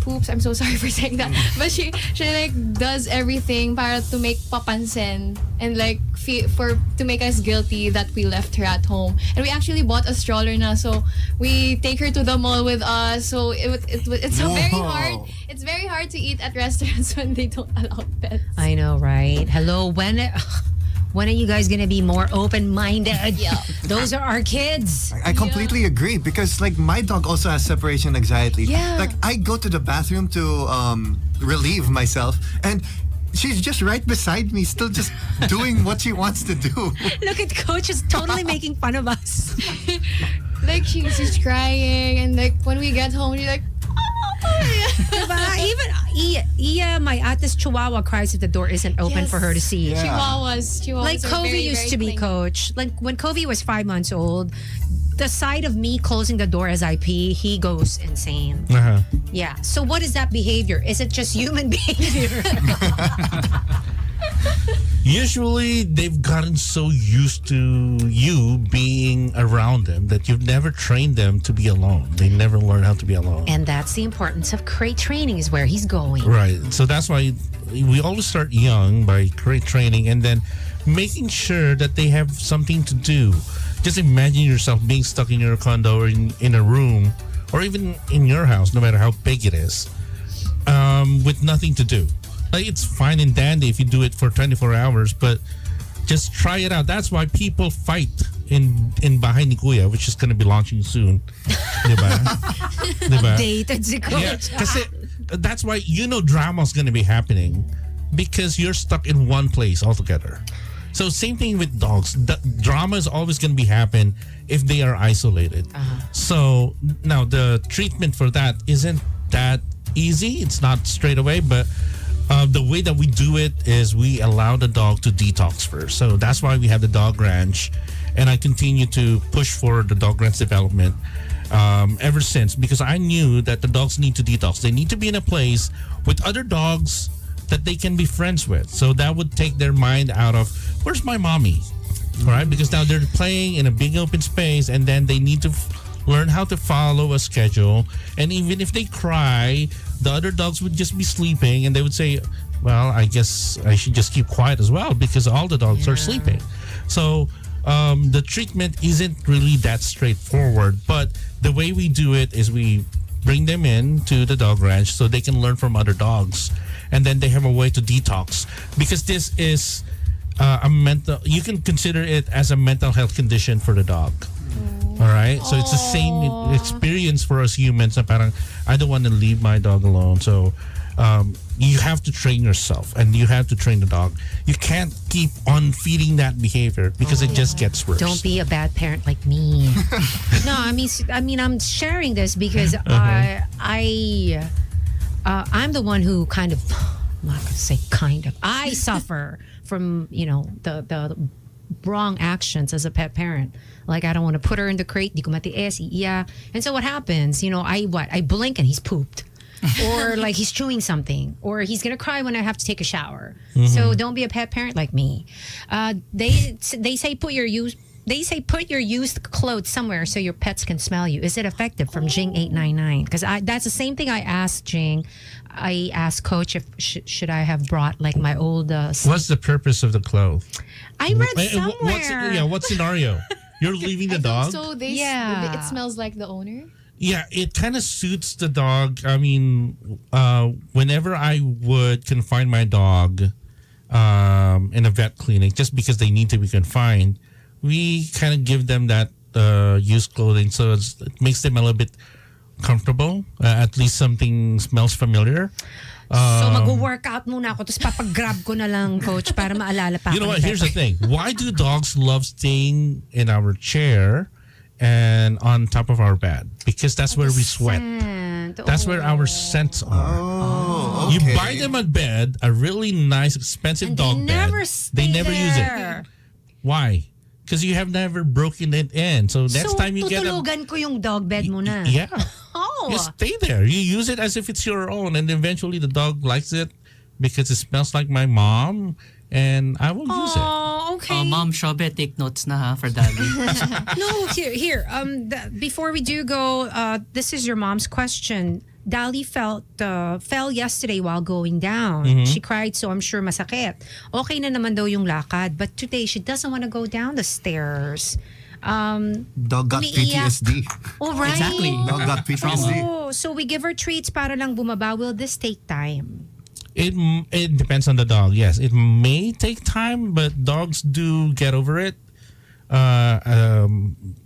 poops. I'm so sorry for saying that, but she like does everything para to make papansin and like to make us guilty that we left her at home. And we actually bought a stroller na, so we take her to the mall with us. So it's very hard. It's very hard to eat at restaurants when they don't allow pets. I know, right? Hello, when are you guys gonna be more open-minded? Yeah. Those are our kids. I completely agree because like my dog also has separation anxiety. Yeah. Like I go to the bathroom to relieve myself and she's just right beside me, still just doing what she wants to do. Look at Coach is totally making fun of us. Like she's just crying, and like when we get home, she's like, Diba? Even Iya, my ate's chihuahua, cries if the door isn't open for her to see. Yeah. Chihuahuas Like are Covey very, used very to be, clingy. Coach. Like when Covey was 5 months old, the sight of me closing the door as I pee, he goes insane. Uh-huh. Yeah. So what is that behavior? Is it just human behavior? Usually, they've gotten so used to you being around them that you've never trained them to be alone. They never learn how to be alone. And that's the importance of crate training, is where he's going. Right. So that's why we always start young by crate training and then making sure that they have something to do. Just imagine yourself being stuck in your condo or in a room or even in your house, no matter how big it is, with nothing to do. Like, it's fine and dandy if you do it for 24 hours, but just try it out. That's why people fight in Bahay ni Kuya, which is going to be launching soon. Diba? Diba? Dated si Coach. Yeah, kasi that's why drama's going to be happening because you're stuck in one place altogether. So same thing with dogs. The drama is always going to be happen if they are isolated. So now the treatment for that isn't that easy. It's not straight away, but the way that we do it is we allow the dog to detox first. So that's why we have the dog ranch, and I continue to push for the dog ranch development ever since, because I knew that the dogs need to detox. They need to be in a place with other dogs that they can be friends with. So that would take their mind out of, where's my mommy? All right, because now they're playing in a big open space, and then they need to learn how to follow a schedule. And even if they cry, the other dogs would just be sleeping, and they would say, well, I guess I should just keep quiet as well because all the dogs are sleeping. So the treatment isn't really that straightforward, but the way we do it is we bring them in to the dog ranch so they can learn from other dogs, and then they have a way to detox, because this is you can consider it as a mental health condition for the dog. All right, so it's the same experience for us humans. Na parang, I don't want to leave my dog alone. So you have to train yourself, and you have to train the dog. You can't keep on feeding that behavior because it just gets worse. Don't be a bad parent like me. No, I mean, I'm sharing this because I'm the one who kind of, I'm not gonna say kind of, I suffer from the wrong actions as a pet parent. Like, I don't want to put her in the crate. Di ko matiis, iya. And so what happens? I blink and he's pooped. Or like he's chewing something. Or he's going to cry when I have to take a shower. So don't be a pet parent like me. They say put your used clothes somewhere so your pets can smell you. Is it effective? From Jing899. Because that's the same thing I asked Jing. I asked Coach if should I have brought like my old... What's the purpose of the clothes? I read somewhere. What scenario? You're leaving the dog? So it smells like the owner? Yeah, it kind of suits the dog. I mean, whenever I would confine my dog in a vet clinic just because they need to be confined, we kind of give them that used clothing, so it makes them a little bit comfortable. At least something smells familiar. So mag-workout muna ako tapos papag-grab ko na lang, coach, para maalala pa. You know what? Here's the thing. Why do dogs love staying in our chair and on top of our bed? Because that's where we sweat. That's where our scents are. Oh, You okay. buy them a bed, a really nice, expensive And dog they never bed. stay They never use there. it. Why? Because you have never broken it in. So next time you get a... tutulugan ko yung dog bed mo na. Yeah. Oh. You stay there. You use it as if it's your own. And eventually the dog likes it because it smells like my mom. And I will use it. Oh, okay. Mom Shobe, take notes na ha for Daddy. No, here. Before we do go, this is your mom's question. Dali fell yesterday while going down. She cried, so I'm sure masakit. Okay na naman daw yung lakad, but today she doesn't want to go down the stairs. Dog got umiiyak. PTSD. Oh, right. Exactly. Dog got PTSD. Oh, so we give her treats para lang bumaba. Will this take time? It depends on the dog. Yes, it may take time, but dogs do get over it.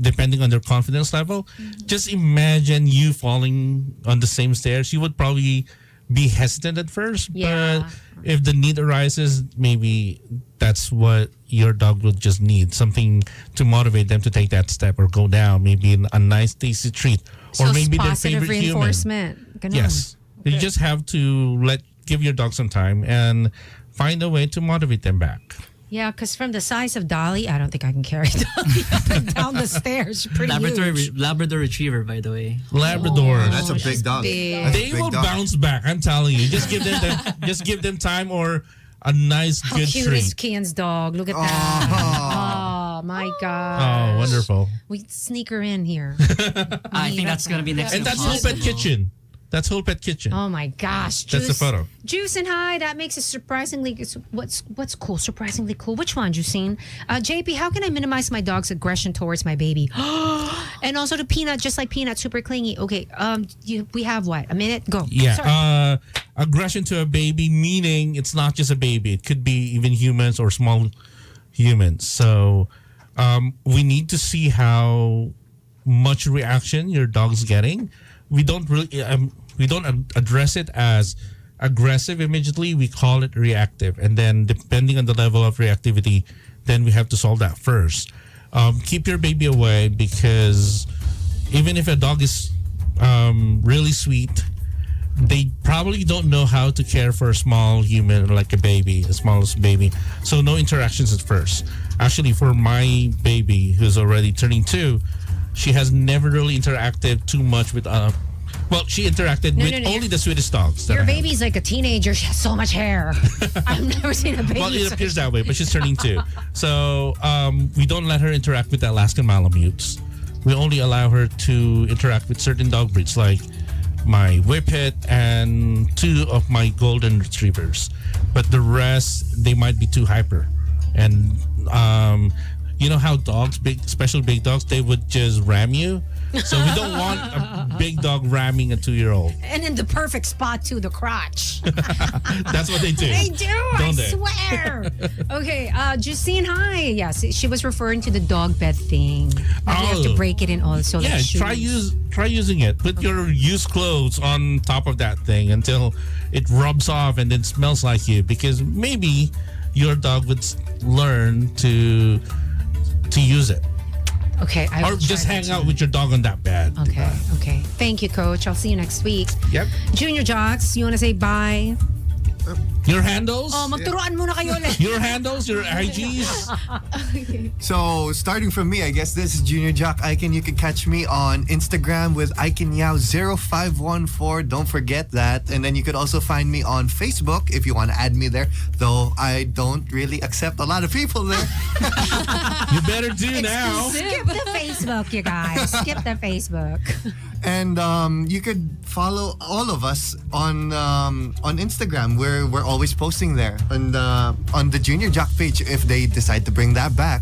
Depending on their confidence level. Just imagine you falling on the same stairs. You would probably be hesitant at first, Yeah. but if the need arises, maybe that's what your dog will just need. Something to motivate them to take that step or go down. Maybe a nice tasty treat. So Or maybe their positive favorite human. reinforcement. Ganun. Yes. You just have to give your dog some time and find a way to motivate them back. Yeah, because from the size of Dolly, I don't think I can carry Dolly up and down the stairs. Pretty huge. Labrador Retriever, by the way. Labrador. That's a big dog. big. That's a They big will dog. bounce back. I'm telling you. Just give them time or a nice How good cute treat. is Kian's dog? Look at that. Oh, my gosh. Oh, wonderful. We sneak her in here. I think that's gonna be next. And that's impossible. Whole Pet Kitchen. That's Whole Pet Kitchen. Oh my gosh. That's the photo. Juice and Hi, that makes it surprisingly, what's cool? Surprisingly cool. Which one, Juicine? JP, how can I minimize my dog's aggression towards my baby? And also to Peanut, just like Peanut, super clingy. Okay, we have what? A minute? Go. Yeah. Sorry. Aggression to a baby, meaning it's not just a baby. It could be even humans or small humans. So we need to see how much reaction your dog's getting. We don't really address it as aggressive immediately. We call it reactive, and then depending on the level of reactivity, then we have to solve that first. Keep your baby away, because even if a dog is really sweet, they probably don't know how to care for a small human like a baby, the smallest baby. So no interactions at first. Actually, for my baby, who's already turning 2, she has never really interacted too much with well, she interacted with only the sweetest dogs. Your baby's like a teenager. She has so much hair. I've never seen a baby. Well, it so- appears that way, but she's turning 2. So we don't let her interact with the Alaskan Malamutes. We only allow her to interact with certain dog breeds, like my Whippet and 2 of my Golden Retrievers. But the rest, they might be too hyper. And you know how dogs, especially big dogs, they would just ram you. So we don't want a big dog ramming a 2-year-old. And in the perfect spot too, the crotch. That's what they do. They do, Don't I they? swear. Okay, Justine, hi. Yes, she was referring to the dog bed thing. But we have to Oh. break it in also. Yeah, like try using it. Put your used clothes on top of that thing until it rubs off and then smells like you, because maybe your dog would learn to use it. Okay, I Or will just try hang that out too. with your dog on that bed. Okay. Thank you, Coach. I'll see you next week. Yep. Junior Jocks, you want to say bye? Your handles? Oh, magturuan muna kayo ulit. Your handles, your IGs. So starting from me, I guess this is Junior Jock Icon. You can catch me on Instagram with IconYao0514. Don't forget that. And then you could also find me on Facebook if you want to add me there. Though I don't really accept a lot of people there. You better do now. Skip the Facebook, you guys. Skip the Facebook. And you could follow all of us on Instagram. We're always posting there, and on the Junior Jock page if they decide to bring that back.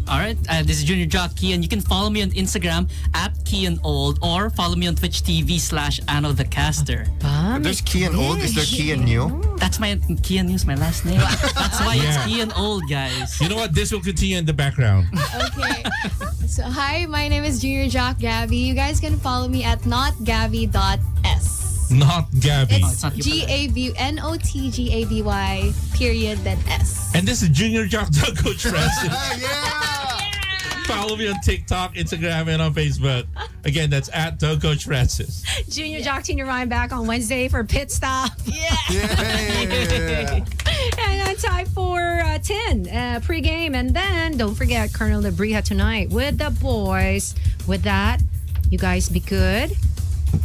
All right, this is Junior Jock Kian. You can follow me on Instagram at KianOld or follow me on Twitch TV/Ano the Caster. There's Kian Old. Is there Kian New? That's my Kian News, my last name. That's why it's Kian Old, guys. You know what? This will continue in the background. Okay. So, hi, my name is Junior Jock Gabby. You guys can follow me at notgabby.s. Not Gabby. It's GABNOTGABY period then S. And this is Junior Jock Dog Coach Francis. Yeah! Follow me on TikTok, Instagram, and on Facebook. Again, that's at Dog Coach Francis. Junior Jock, Tina Ryan back on Wednesday for Pit Stop. Yeah! And time for 10 pregame. And then don't forget Colonel Lebrija tonight with the boys. With that, you guys be good.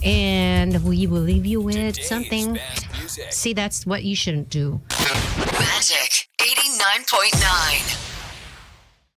And we will leave you with something. See, that's what you shouldn't do. Magic 89.9.